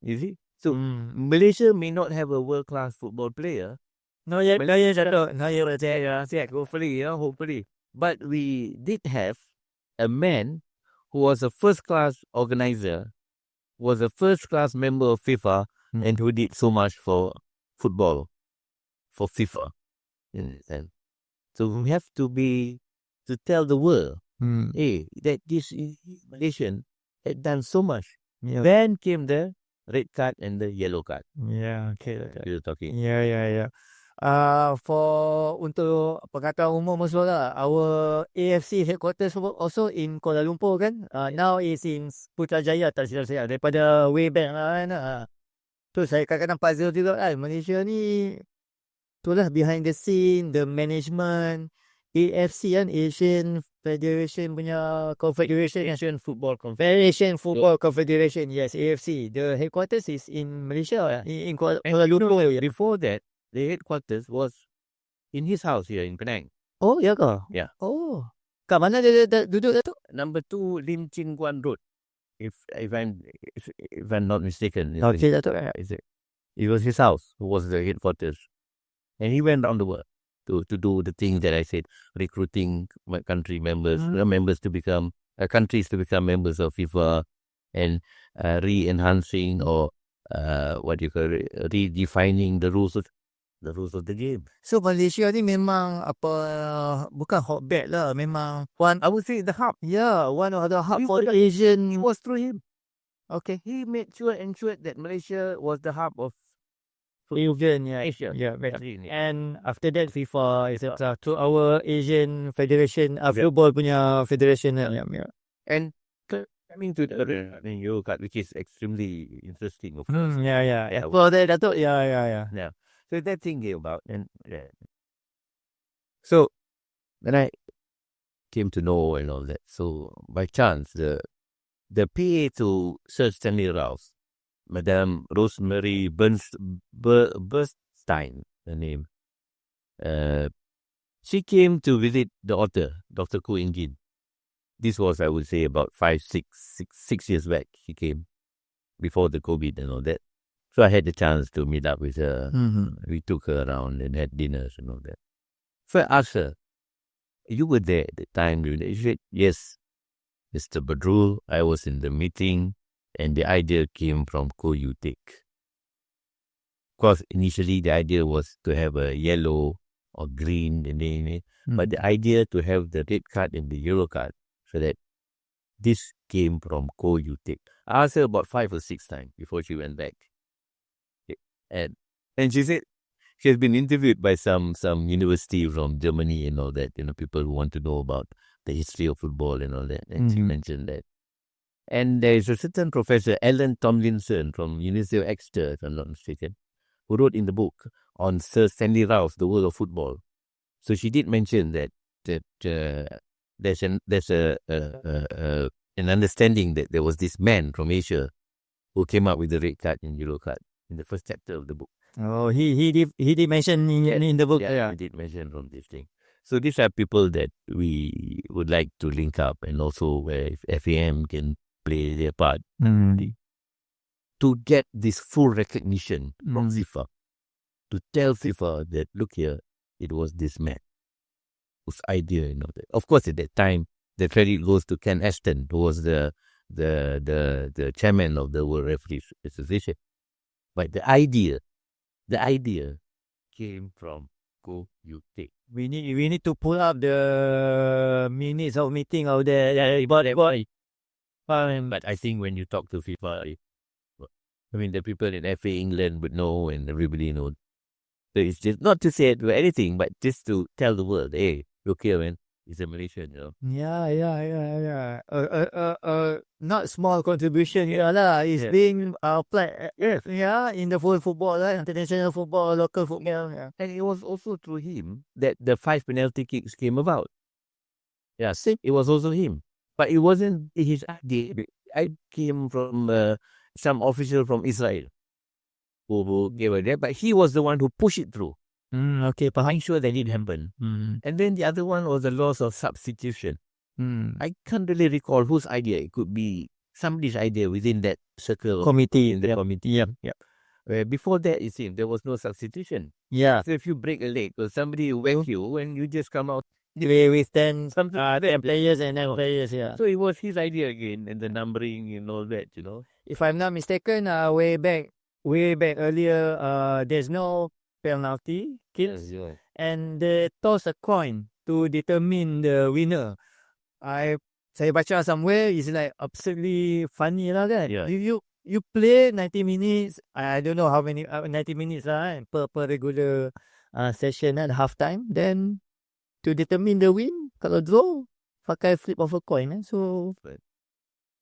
You see? So Malaysia may not have a world-class football player. No, yeah, Hopefully. But we did have a man who was a first-class organizer, was a first-class member of FIFA, and who did so much for football, for FIFA. So we have to tell the world, that this Malaysian had done so much. Yeah. Then came the red card and the yellow card. Yeah, okay. You're talking. Yeah. Untuk pengetahuan umum semua, our AFC headquarters also in Kuala Lumpur kan. Now is in Putrajaya, tak silap saya, daripada way back lah kan. Tu saya kadang-kadang puzzle juga kan. Malaysia ni itulah behind the scene, the management, AFC kan, Asian Federation punya Confederation, Asian Football Confederation, Confederation, yes, AFC. The headquarters is in Malaysia, in Kuala Lumpur. Before that, the headquarters was in his house here in Penang. Oh, ya ke? Yeah. Oh. Kat mana dia duduk tu? Number 2 Lim Ching Guan Road. If I'm not mistaken. Okay, Dato'. It was his house who was the headquarters. And he went around the world to do the things that I said, recruiting country members, members to become countries to become members of FIFA, and re-enhancing or redefining the rules of the game. So Malaysia ni memang bukan hotbed lah, memang one, I would say the hub. Yeah, one of the hub for the Asian. It was through him. Okay. He ensured that Malaysia was the hub of Asian, Asia. Yeah. And after that, FIFA is to our Asian Federation, football punya federation. Yeah. And coming to the Euro card, which is extremely interesting, of course. Yeah. Well, Dato', yeah. So that thing came about, and so then I came to know and all that. So by chance, the PA to Sir Stanley Rouse, Madame Rosemary Bernstein, her name, she came to visit the author, Dr. Koe Ewe Teik. This was, I would say, about 6 years back. She came before the COVID and all that. So I had the chance to meet up with her. We took her around and had dinners and all that. So I asked her, you were there at the time. She said, yes, Mr. Badrul, I was in the meeting and the idea came from Koe Ewe Teik. Of course, initially the idea was to have a yellow or green, but the idea to have the red card and the yellow card, so that this came from Koe Ewe Teik. I asked her about 5 or 6 times before she went back. And she said she has been interviewed by some university from Germany and all that, people who want to know about the history of football and all that. And she mentioned that. And there is a certain professor, Alan Tomlinson from University of Exeter, if I'm not mistaken, who wrote in the book on Sir Stanley Rouse, The World of Football. So she did mention that there's an understanding that there was this man from Asia who came up with the red card and yellow card in the first chapter of the book. Oh, he did mention in the book. Yeah, he did mention from this thing. So these are people that we would like to link up, and also where if FAM can play their part to get this full recognition from FIFA. to tell FIFA that, look here, it was this man whose idea, that. Of course, at that time, the credit goes to Ken Ashton, who was the chairman of the World Referees Association. But the idea came from Koe Ewe Teik. We need to pull up the minutes of meeting of the boy. But I think when you talk to FIFA, the people in FA England would know, and everybody knows. So it's just not to say it or anything, but just to tell the world, hey, look here, man, he's a Malaysian, Yeah. Not small contribution, ialah. It's being applied, in the whole football, international football, local football. Yeah. And it was also through him that the 5 penalty kicks came about. Yeah, see, it was also him. But it wasn't his idea. I came from some official from Israel who gave it there, but he was the one who pushed it through. Okay, I'm sure that it happened. And then the other one was the loss of substitution. I can't really recall whose idea. It could be somebody's idea within that circle. Committee. In the committee. Yep. Where before that, it seemed there was no substitution. Yeah. So if you break a leg or somebody whack you and you just come out. With 10 players and 9 players, yeah. So it was his idea again, and the numbering and all that, If I'm not mistaken, way back earlier, there's no penalty kicks, and they toss a coin to determine the winner. Saya baca somewhere, it's like absolutely funny lah kan. Yeah. You play 90 minutes, I don't know how many 90 minutes lah per regular session at half time, then to determine the win, kalau draw, pakai flip of a coin. So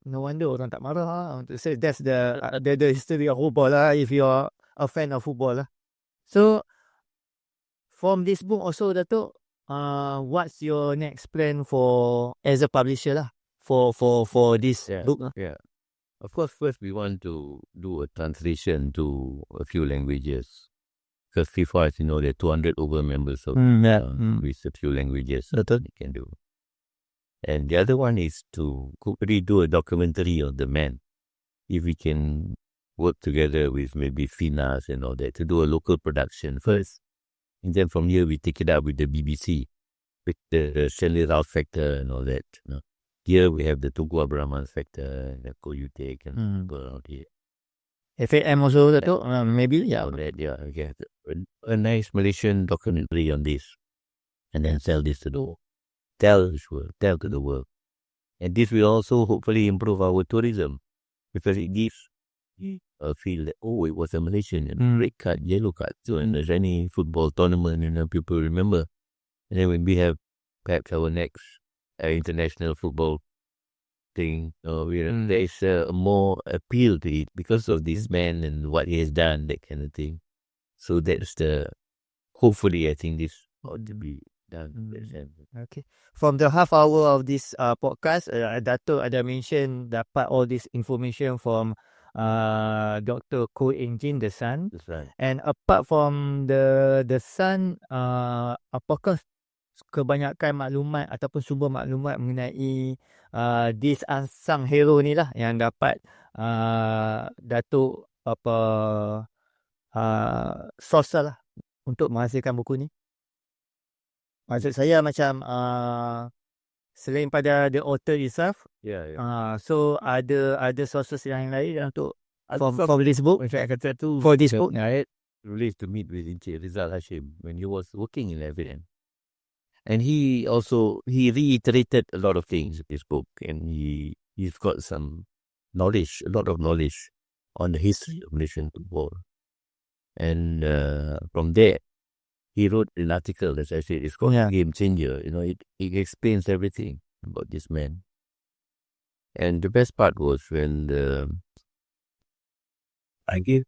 no wonder orang tak marah. So that's the history of football lah, if you're a fan of football lah. So from this book also, Dato, what's your next plan for as a publisher lah for this book lah? Yeah. Of course, first we want to do a translation to a few languages. Because FIFA, as you know, there are 200 over members of with a few languages that they can do. And the other one is to quickly do a documentary on the man. If we can work together with maybe Finas and all that to do a local production first. And then from here, we take it up with the BBC, with the Stanley Ralph factor and all that. Here we have the Tunku Abraman factor, the Koe Ewe Teik and go around here. FAM also, Dato, maybe, yeah. All that, yeah. Okay. A nice Malaysian documentary on this. And then sell this to the world. Tell to the world. And this will also hopefully improve our tourism. Because it gives a feel that, it was a Malaysian. Red card, yellow card. So in any football tournament, people remember. And then when we have perhaps our next international football thing, there is a more appeal to it because of this man and what he has done, that kind of thing. So that's hopefully I think this ought to be done. Okay. From the half hour of this podcast, Dato ada mention dapat all this information from Dr. Koe Ewe Teik, the son. That's right. And apart from the son, apakah kebanyakan maklumat ataupun sumber maklumat mengenai this unsung hero ni lah yang dapat Dato source lah untuk menghasilkan buku ni? Maksud saya macam selain pada the author itself, so ada sources yang lain untuk for this book. In fact, I kata tu for this book, I had released to meet with Encik Rizal Hashim when he was working in Evidence. And he reiterated a lot of things in this book, and he's got some knowledge, a lot of knowledge on the history of Malaysian football. And from there, he wrote an article, as I said, it's called Game Changer. It explains everything about this man. And the best part was when I gave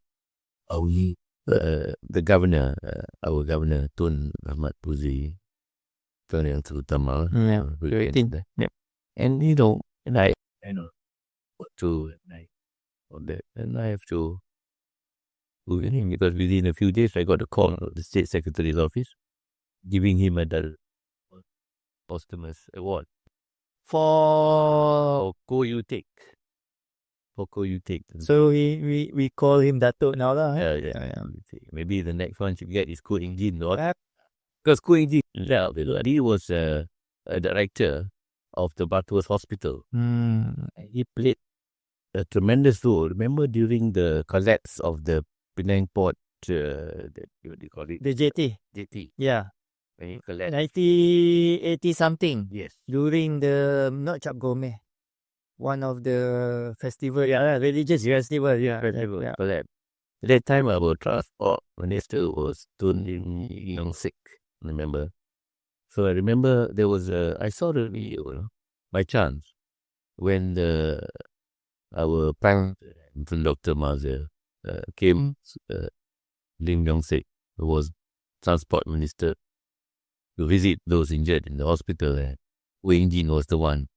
the governor, our governor, Tun Ahmad Puzi, yang terutama, and and I know what to, and I have to because within a few days I got a call from the State Secretary's office giving him a posthumous award for Koe Ewe Teik, Koe Ewe Teik. So we call him Dato now lah. Yeah. Maybe the next one should get is Koe Ewe Teik. Because Koe Ewe Teik, he was a director of the Badrul hospital. He played a tremendous role. Remember during the collapse of the Penang port, what do you call it? The JT. Yeah. When it collapsed. 1980 something. Yes. During the not Cap Gomeh, one of the festival, religious festival, Collapsed. At that time, our transport minister was Tun Yong Sik. Remember? So I remember there was I saw the video, by chance, when our prime Dr. Mazir came, Lim Yong Sik, who was transport minister, to visit those injured in the hospital. And Wayne Jin was the one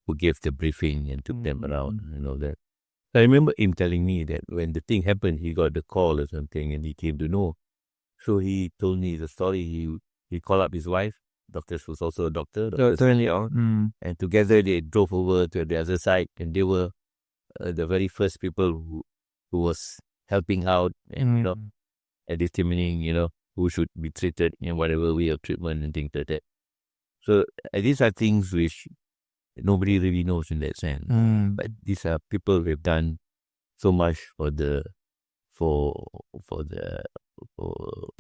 who gave the briefing and took them around and all that. I remember him telling me that when the thing happened, he got the call or something and he came to know. So he told me the story. He called up his wife. Doctor was also a doctor. And together they drove over to the other side, and they were the very first people who was helping out and and determining who should be treated in whatever way of treatment and things like that. So these are things which nobody really knows in that sense. But these are people who have done so much for the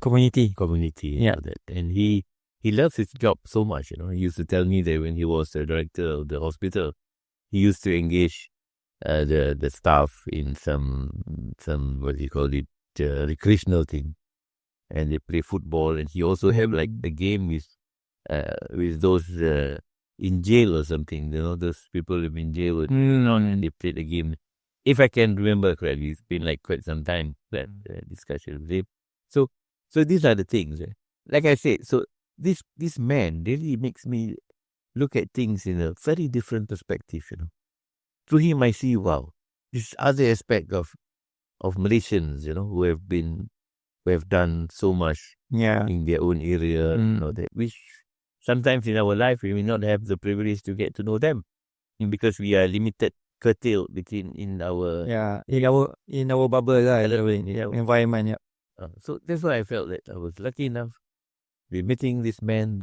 community. Yeah. And he loves his job so much. He used to tell me that when he was the director of the hospital, he used to engage the staff in some what do you call it, recreational thing, and they play football. And he also have like the game with those in jail or something. Those people who've been in jail and they play the game. If I can remember correctly, it's been like quite some time that discussion with him. So these are the things. Like I said, so this man really makes me look at things in a very different perspective. Through him, I see this other aspect of Malaysians, who have done so much in their own area, that which sometimes in our life we may not have the privilege to get to know them, because we are limited, curtailed in our bubble environment. So that's why I felt that I was lucky enough to be meeting this man.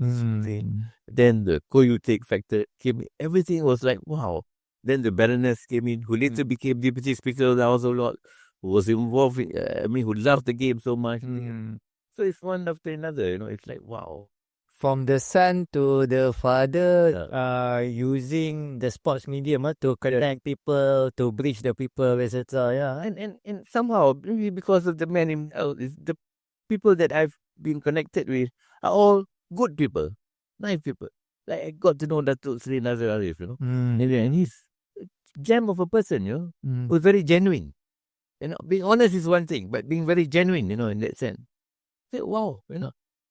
Then the Koe Ewe Teik factor came in. Everything was like wow. Then the Baroness came in, who later became Deputy Speaker of the House of Lords, who was involved who loved the game so much. So it's one after another, it's like wow. From the son to the father, using the sports medium to connect people, to bridge the people, etc. And somehow, maybe because of the man himself, the people that I've been connected with are all good people, nice people. Like I got to know Dato Sri Nazir Arif, and he's a gem of a person, who's very genuine. Being honest is one thing, but being very genuine, in that sense. Wow,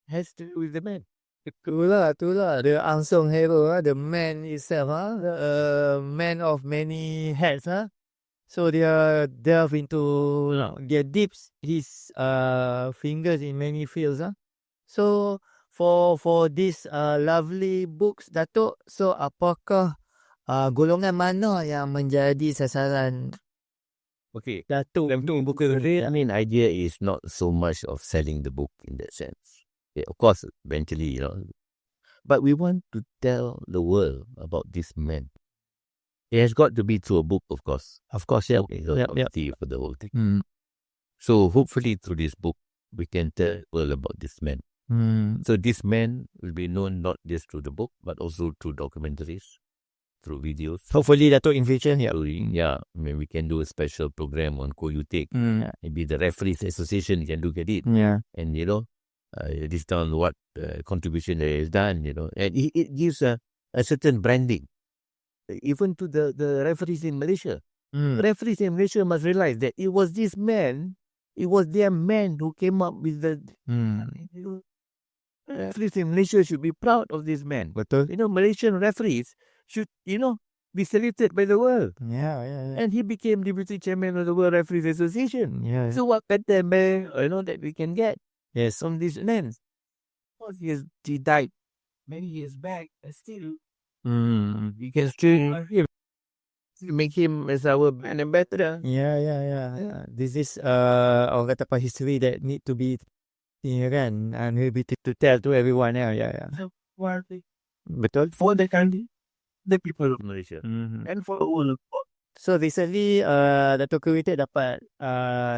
has to do with the man. Itulah the unsung hero, the man itself, the man of many hats, So they are delve into, they dips his fingers in many fields, So for this lovely books, Datuk, so apakah golongan mana yang menjadi sasaran Datuk buku The main idea is not so much of selling the book in that sense. Yeah, of course, eventually, but we want to tell the world about this man. It has got to be through a book, of course. For the whole thing. So hopefully through this book, we can tell the world about this man. So this man will be known not just through the book, but also through documentaries, through videos. Hopefully, Datuk in future, we can do a special program on Koe Ewe Teik. Maybe the Referees Association can look at it. And, this down what contribution that he has done, and it gives a certain branding, even to the referees in Malaysia. Referees in Malaysia must realize that it was this man, it was their man who came up with the. Referees in Malaysia should be proud of this man. Betul. Malaysian referees should, be saluted by the world. And he became deputy chairman of the World Referees Association. So what better man, that we can get? Yes. From this man. He died many years back, and still, he can still make him as our brand ambassador. Yeah. This is orang kata apa history that need to be kan, and will be to tell to everyone. Yeah. Betul. For the country, the people of Malaysia, and for all of So recently, Dato Koe Ewe Teik dapat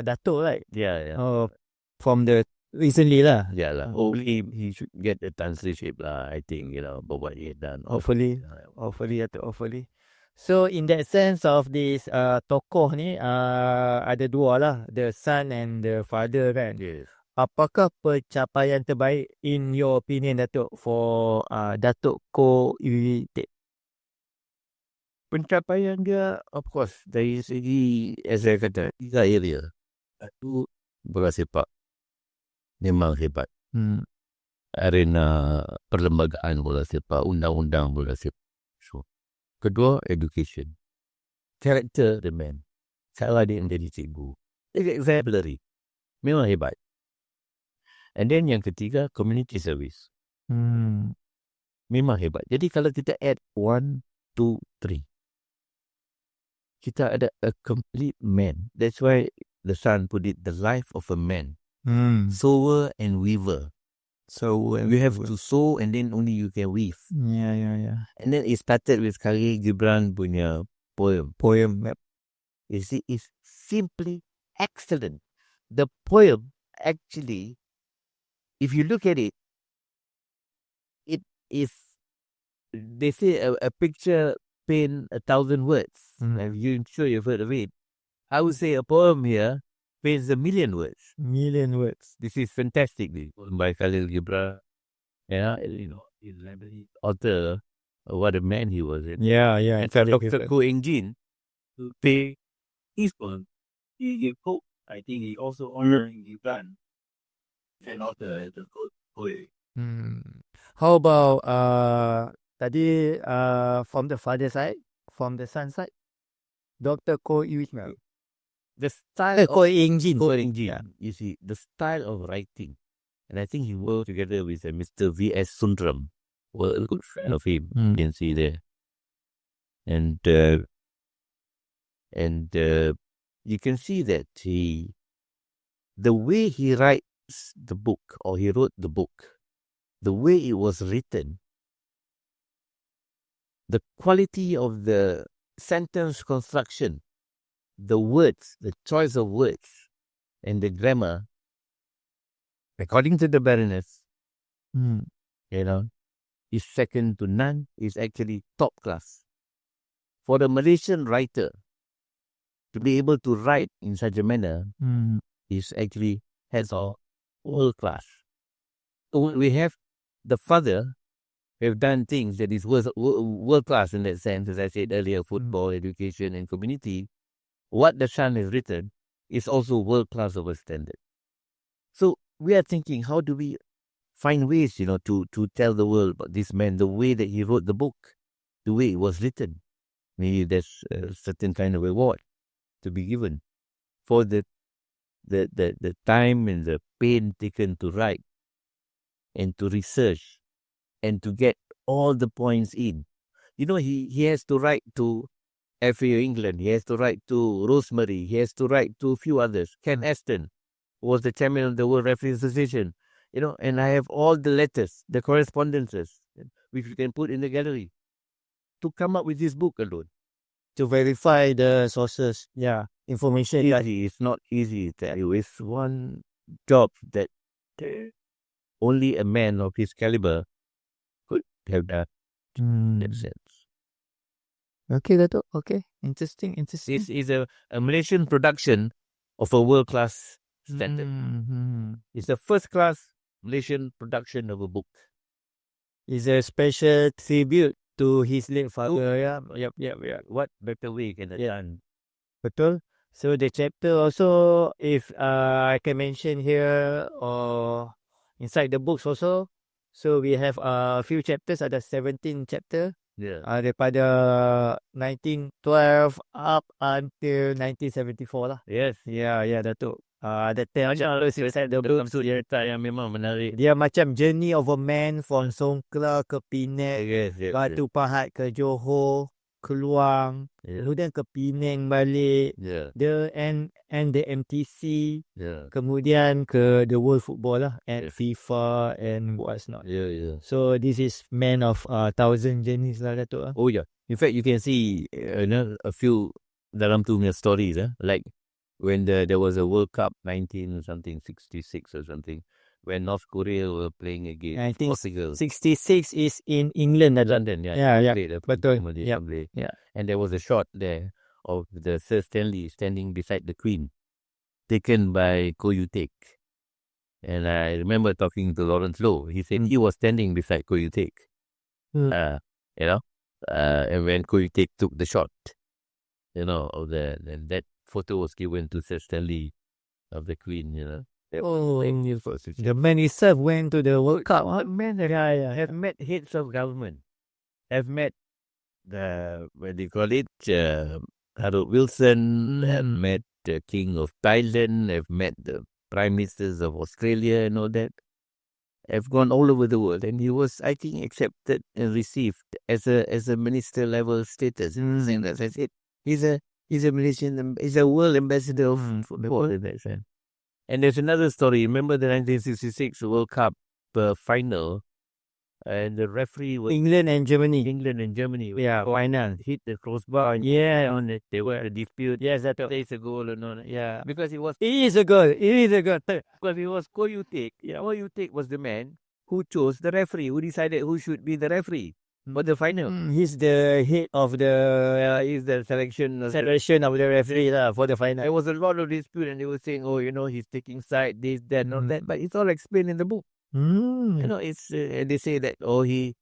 Dato, right? yeah. Oh, from the recently lah. Yeah lah. Hopefully he should get the translation lah. I think about what he had done. Hopefully. Hopefully. So in that sense of this tokoh ni ada dua lah, the son and the father kan. Yes. Apakah pencapaian terbaik in your opinion, Datuk, for Dato Koe Ewe Teik? Pencapaian dia, of course, dari segi, as saya kata, 3 area. Satu, bola sepak. Memang hebat. Arena perlembagaan bola sepak, undang-undang bola sepak. So, kedua, education. Character the man. Cara dia menjadi cikgu. Exemplary. Memang hebat. And then yang ketiga, community service. Memang hebat. Jadi kalau kita add 1, 2, 3. Kita ada a complete man. That's why the son put it, the life of a man. Sower and weaver. So you have to sow and then only you can weave. Yeah. And then it started with Khalil Gibran punya poem. You see, it's simply excellent. The poem actually, if you look at it, it is, they say a picture paint 1,000 words. I'm sure you've heard of it. I would say a poem here paints 1,000,000 words. This is fantastic. By Khalil Gibran. He's the author. What a man he was. Yeah. And Dr. Koe to pay his poem. I think he also honoring Gibran. And author the Koe. How about tadi from the father side, from the son side, Dr. Koe Ewe Teik. The style of Koe Enjin. You see, the style of writing. And I think he worked together with Mr. V.S. Sundram. Well, a good friend of him. You can see there. And you can see that the way he writes the book, or he wrote the book, the way it was written, the quality of the sentence construction, the words, the choice of words, and the grammar, according to the Baroness, is second to none, is actually top class. For the Malaysian writer to be able to write in such a manner is actually has a world class. So we have the father have done things that is world class in that sense, as I said earlier, football, education, and community. What the son has written is also world class of a standard. So we are thinking, how do we find ways, to tell the world about this man, the way that he wrote the book, the way it was written. Maybe there's a certain kind of reward to be given for the time and the pain taken to write and to research and to get all the points in. He has to write to FAO England, he has to write to Rosemary, he has to write to a few others. Ken Aston was the chairman of the World Referee Association, and I have all the letters, the correspondences, which you can put in the gallery, to come up with this book alone. To verify the sources, information. It's not easy. It's one job that only a man of his caliber could have done in that sense. Okay, Dato. Okay, interesting. This is a Malaysian production of a world-class standard. It's a first-class Malaysian production of a book. It's a special tribute to his late father. Yeah. What better way can it done? Betul. So the chapter also, if I can mention here, or inside the books also, so we have a few chapters, ada 17 chapter. Yeah. Daripada 1912 up until 1974 lah. Yes. Yeah, Datuk. That time macam dia belum cerita yang memang menarik. Dia macam journey of a man from Songkla ke Penang, Yes. Batu Pahat ke Johor, Keluang, kemudian ke Penang balik, Yeah. and the MTC, Yeah. kemudian ke the World Football lah, and Yeah. FIFA and what's not. Yeah. So this is man of 1,000 journeys lah, Dato'. Oh yeah. In fact, you can see a few dalam tu punya stories, like when there was a World Cup 1966 or something, when North Korea were playing against I think Portugal. 66 is in England, Dato'. London, Yeah. betul. Yep. Yeah. And there was a shot there of the Sir Stanley standing beside the Queen, taken by Koe Ewe Teik. And I remember talking to Lawrence Lowe. He said he was standing beside Koe Ewe Teik. And when Koe Ewe Teik took the shot, of that photo was given to Sir Stanley of the Queen. The man himself went to the World Cup. Have met heads of government, have met Harold Wilson, have met the King of Thailand, have met the Prime Ministers of Australia and all that, have gone all over the world, and he was, I think, accepted and received as a minister level status. As I said, he's a Malaysian, he's a world ambassador of football in that sense. And there's another story. Remember the 1966 World Cup final, and the referee was England and Germany. Yeah, final hit the crossbar. Yeah. On it, they were a dispute. Yes, that Plays a goal or not. Yeah. Because it was It is a goal. because it was Koe Ewe Teik. Yeah, Koe Ewe Teik was the man who chose the referee, who decided who should be the referee for the final. He's the head of the He's the selection. of the referee for the final. There was a lot of dispute, and they were saying, he's taking side, this, that, not that. But it's all explained in the book. It's and they say that he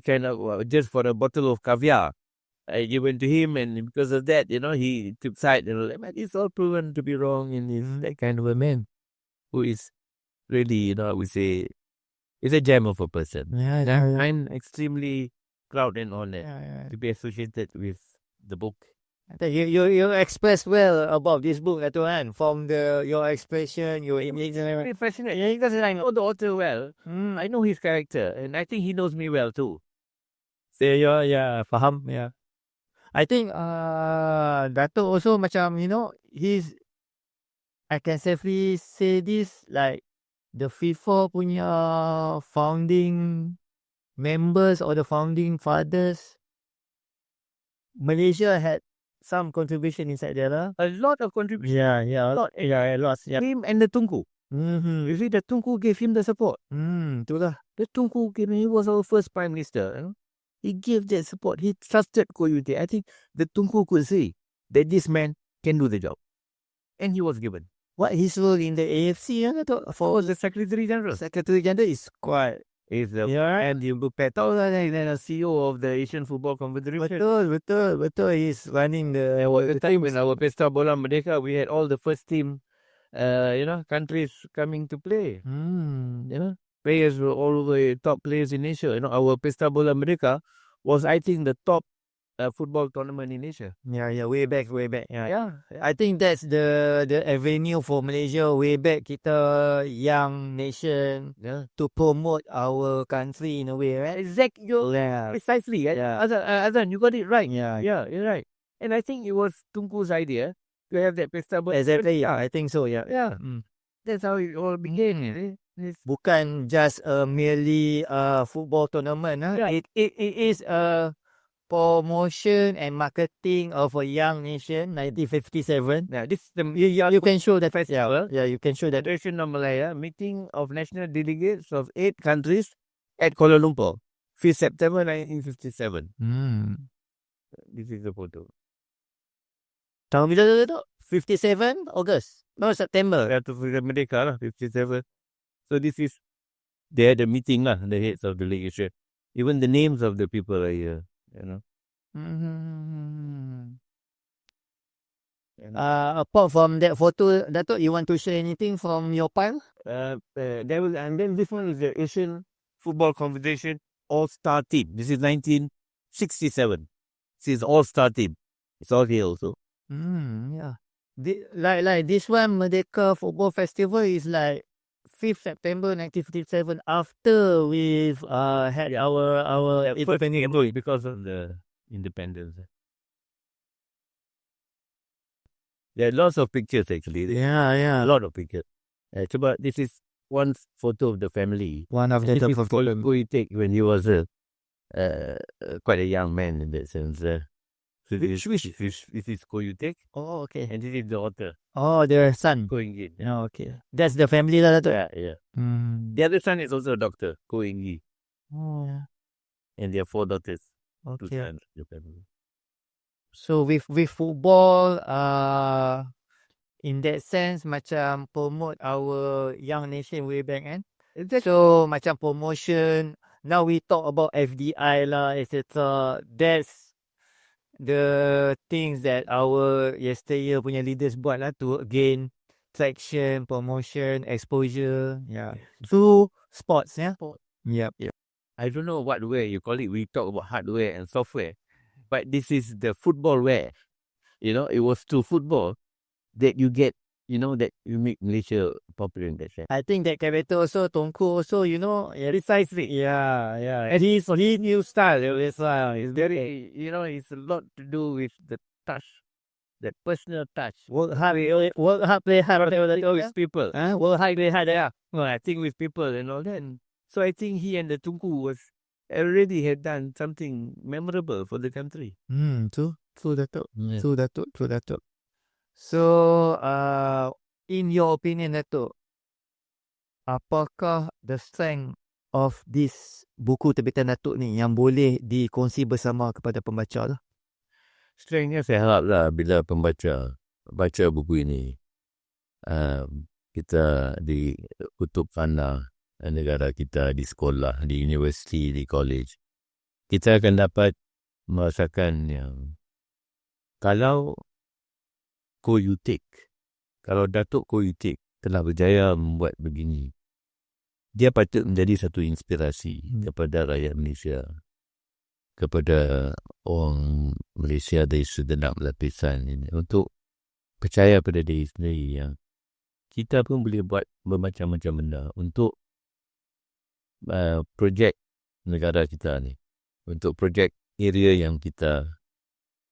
kind of just for a bottle of caviar given to him, and because of that, he took side. But it's all proven to be wrong, and he's that kind of a man who is really, I would say, is a gem of a person. Yeah. I'm extremely proud and honored to be associated with the book. You express well about this book, Dato' An. From your expression, your image and everything. Very fascinating. Yeah, because I know the author well. I know his character, and I think he knows me well too. Faham. Yeah. I think Dato' also macam, he's, I can safely say this, like the FIFA punya founding members or the founding fathers, Malaysia had some contribution inside there lah. A lot of contribution. Yeah. A lot. Yeah, a lot. Yeah. Him and the Tunku. You see, the Tunku gave him the support. Itulah. The Tunku gave him, he was our first prime minister. He gave that support. He trusted Koe Ewe Teik. I think the Tunku could see that this man can do the job. And he was given. What his role in the AFC, For the Secretary General. Secretary General is quite. Is the and you Petal and then a CEO of the Asian Football Confederation. Betul. He's running the time when our Pesta Bola Merdeka, we had all the first team, countries coming to play. Players were all the top players in Asia. Our Pesta Bola Merdeka was, I think, the top football tournament in Asia. Yeah, way back. Yeah. I think that's the avenue for Malaysia way back. Kita young nation to promote our country in a way, right? Exactly. Precisely. Yeah. Hassan, you got it right. Yeah, you're right. And I think it was Tunku's idea to have that Pesta Bola. Exactly. Yeah, I think so. Yeah. That's how it all began. Bukan just merely a football tournament. Yeah. It is a promotion and marketing of a young nation, 1957. Now, this is the You can show that. festival. Yeah, you can show that. Federation of Malaya, meeting of national delegates of 8 countries at Kuala Lumpur, 5th September 1957. This is the photo. Tahun bila tu? 57 August. No, September. After Merdeka lah, 57. So this is, they had a meeting lah, the heads of delegation. Even the names of the people are here. Apart from that photo, Dato', you want to share anything from your pile? And then this one is the Asian Football Confederation All-Star Team. This is 1967. This is All-Star Team. It's all here also. Yeah. Like this one, Merdeka Football Festival is like 5th September 1957, after we've had our independence, because of the independence. There are lots of pictures actually. Yeah. A lot of pictures. Cuba, this is one photo of the family. One of the This is top Koe Ewe Teik when he was quite a young man in that sense. So this is Koe Ewe Teik, Oh, okay. and this is the daughter Oh, their son. going in. Oh, okay. That's the family lah, Dato'. Yeah. Hmm. The other son is also a doctor, Koe Ewe, Oh, yeah. and there are 4 daughters. 2 Okay. sons. The family. So with football, in that sense macam promote our young nation way back kan. So macam promotion. Now we talk about FDI lah, etc. That's the things that our yesteryear punya leaders buat lah to gain traction, promotion, exposure. Yeah. Through sports, yeah. Yep. I don't know what way you call it. We talk about hardware and software, but this is the football wear. It was through football that you get, that you make Malaysia popular in that sense. I think that character also, Tokoh also, precisely. Yeah. And his new style, it's very, It's a lot to do with the touch, that personal touch. work hard, play hard, With people. work hard, play hard, yeah. Well, I think with people and all that. So I think he and the Tunku already had done something memorable for the country. True, Dato'. Yeah. True, Dato'. So, in your opinion, Dato', apakah the strength of this buku terbitan Dato' ni yang boleh dikongsi bersama kepada pembaca lah? Strengthnya saya harap lah bila pembaca baca buku ini, kita di kutub khana negara kita, di sekolah, di universiti, di college, kita akan dapat merasakan yang kalau Koe Ewe Teik, kalau Dato Koe Ewe Teik telah berjaya membuat begini, dia patut menjadi satu inspirasi kepada rakyat Malaysia, kepada orang Malaysia dari segenap lapisan ini, untuk percaya pada diri sendiri yang kita pun boleh buat bermacam-macam benda untuk projek negara kita ni, untuk projek area yang kita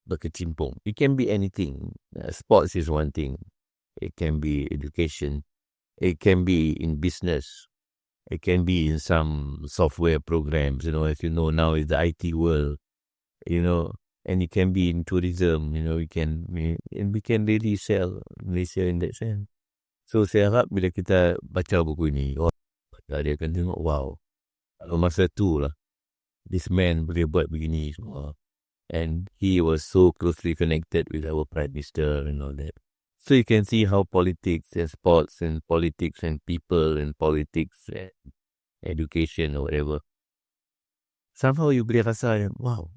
berkecimpung. It can be anything. Sports is one thing. It can be education. It can be in business. It can be in some software programs. As you know, now is the IT world. And it can be in tourism. We can really sell Malaysia in that sense. So saya harap bila kita baca buku ini, dia akan tengok, wow, kalau masa tu lah, this man boleh buat begini semua. And he was so closely connected with our Prime Minister and all that. So you can see how politics and sports and politics and people and politics and education or whatever, somehow you boleh rasa, wow,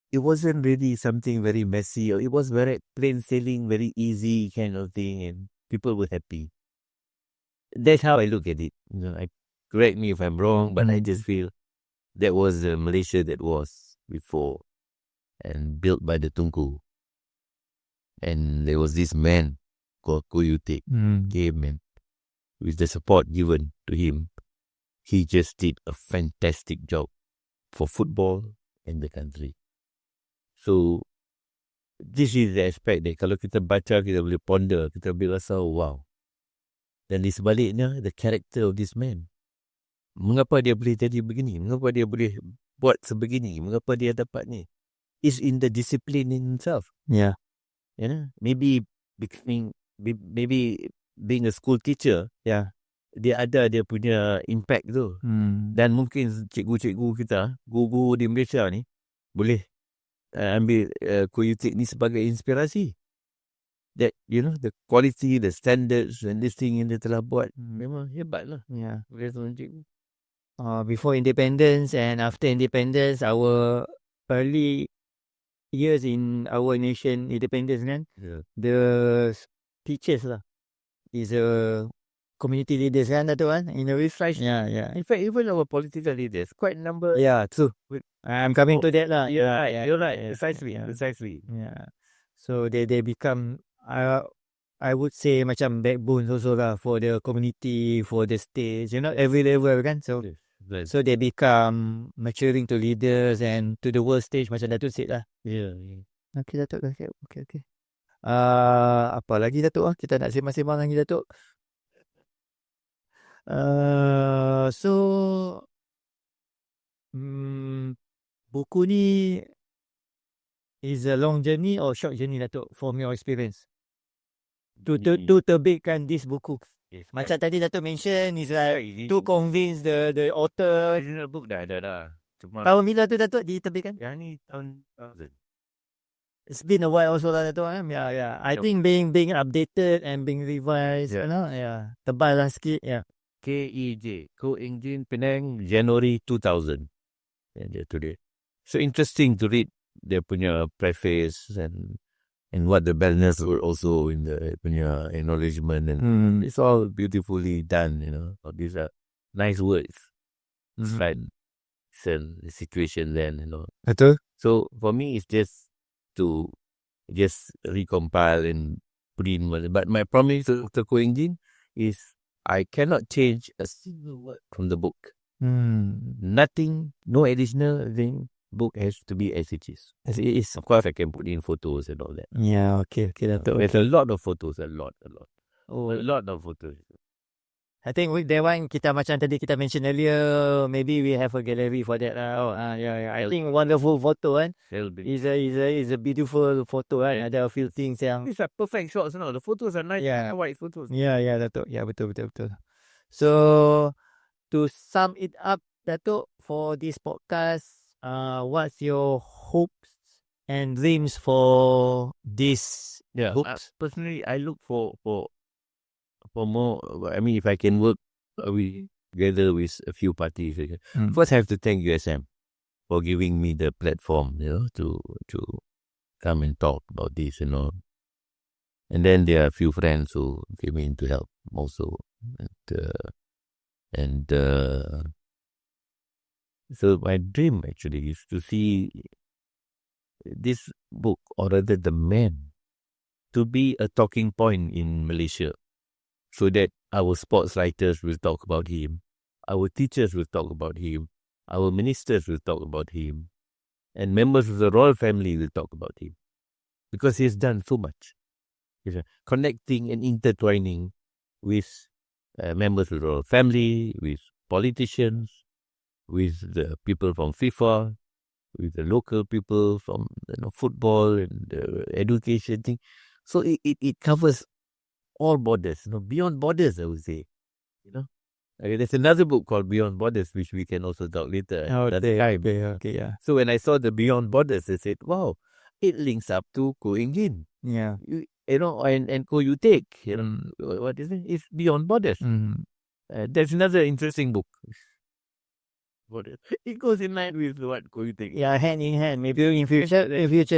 it wasn't really something very messy, or it was very plain sailing, very easy kind of thing, and people were happy. That's how I look at it. Correct me if I'm wrong, but I just feel that was the Malaysia that was before, and built by the Tunku. And there was this man called Koe Ewe Teik, came, and with the support given to him, he just did a fantastic job for football and the country. So this is the aspect that kalau kita baca, kita boleh ponder, kita boleh rasa, wow. Dan di sebaliknya, the character of this man. Mengapa dia boleh jadi begini? Mengapa dia boleh buat sebegini? Mengapa dia dapat ni? Is in the discipline in himself. Yeah. Maybe being a school teacher, dia ada punya impact tu. Dan mungkin cikgu-cikgu kita, guru di Malaysia ni, boleh ambil Koe Ewe Teik ni sebagai inspirasi. That, the quality, the standards and this thing yang dia telah buat, memang hebat lah. Yeah. Boleh seorang cikgu. Before independence and after independence, our early years in our nation independence kan, the teachers lah is a community leaders kan, Dato' kan, in a refresh. Yeah. In fact, even our political leaders, quite a number. Yeah, true. I'm coming to that lah. You're right. Yeah. Precisely. Yeah. So they become, I would say macam backbones also lah for the community, for the state, every level kan. So so they become maturing to leaders and to the world stage macam Dato' said lah. Yeah. Okay, Dato'. Okay. Apa lagi Datuk? Kita nak sembang-sembang lagi Datuk. So buku ni is a long journey or short journey Datuk from your experience to terbitkan this buku? Macam tadi Datuk mention is like to convince the author. Original book dah ada. Cuma Tahun bila tu Datuk diterbitkan? yang ni tahun 2000. It's been a while also lah Datuk. Yeah. I think being updated and being revised, Yeah. you know, yeah. Tebal lah sikit, yeah. KEJ, Koe Ewe Penang, January 2000. And dia today. So interesting to read dia punya preface and what the banners were also in the punya acknowledgement, and it's all beautifully done, you know. All these are nice words. Right. The situation then, you know. Betul? So for me, it's just to recompile and put in. But my promise to Dato Koe Ewe is I cannot change a single word from the book. Nothing, no additional thing. Book has to be as it is. As it is. Of course, I can put in photos and all that. Yeah, okay Datuk. There's a lot of photos, a lot. Oh, A lot of photos. I think with that one, kita macam tadi kita mention earlier, maybe we have a gallery for that. Yeah. I think wonderful photo kan. Is a beautiful photo kan. Ada a few things yang. These are perfect shots, you know. The photos are nice, Yeah. white photos. Yeah, Datuk. Yeah, betul. So to sum it up, Datuk, for this podcast, what's your hopes and dreams for this Yeah, books? personally, I look for more. I mean, if I can work together with a few parties, first I have to thank USM for giving me the platform, you know, to come and talk about this, you know. And then there are a few friends who came in to help also, and so my dream actually is to see this book, or rather the man, to be a talking point in Malaysia, so that our sports writers will talk about him, our teachers will talk about him, our ministers will talk about him, and members of the royal family will talk about him, because he has done so much. He's connecting and intertwining with members of the royal family, with politicians, with the people from FIFA, with the local people from football and education thing. So it covers all borders, beyond borders, I would say. There's another book called Beyond Borders, which we can also talk later. Okay. So when I saw the Beyond Borders, I said, wow, it links up to Koe Ewe. Yeah. And Koe Ewe Teik. What is it? It's Beyond Borders. There's another interesting book. It goes in line with what Koe Ewe Teik. Yeah, hand in hand. Maybe in future,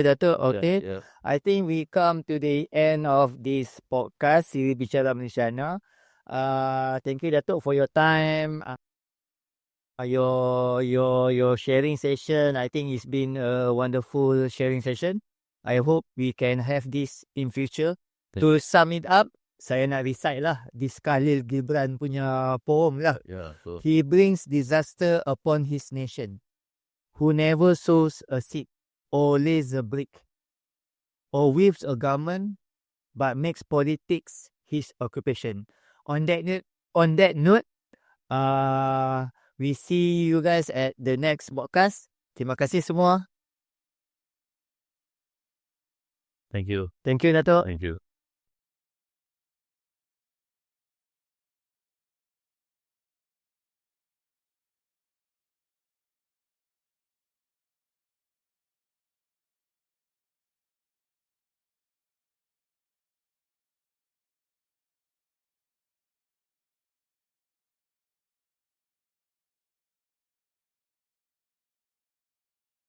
Dato'. Okay. Yeah. I think we come to the end of this podcast, Siri Bicara Malaysiana. Thank you, Dato', for your time. Your sharing session. I think it's been a wonderful sharing session. I hope we can have this in future. To sum it up, saya nak recite lah this Khalil Gibran punya poem lah. Yeah. So He brings disaster upon his nation, who never sows a seed or lays a brick or weaves a garment, but makes politics his occupation. On that note, we see you guys at the next podcast. Terima kasih semua. thank you. Thank you, Dato'. Thank you.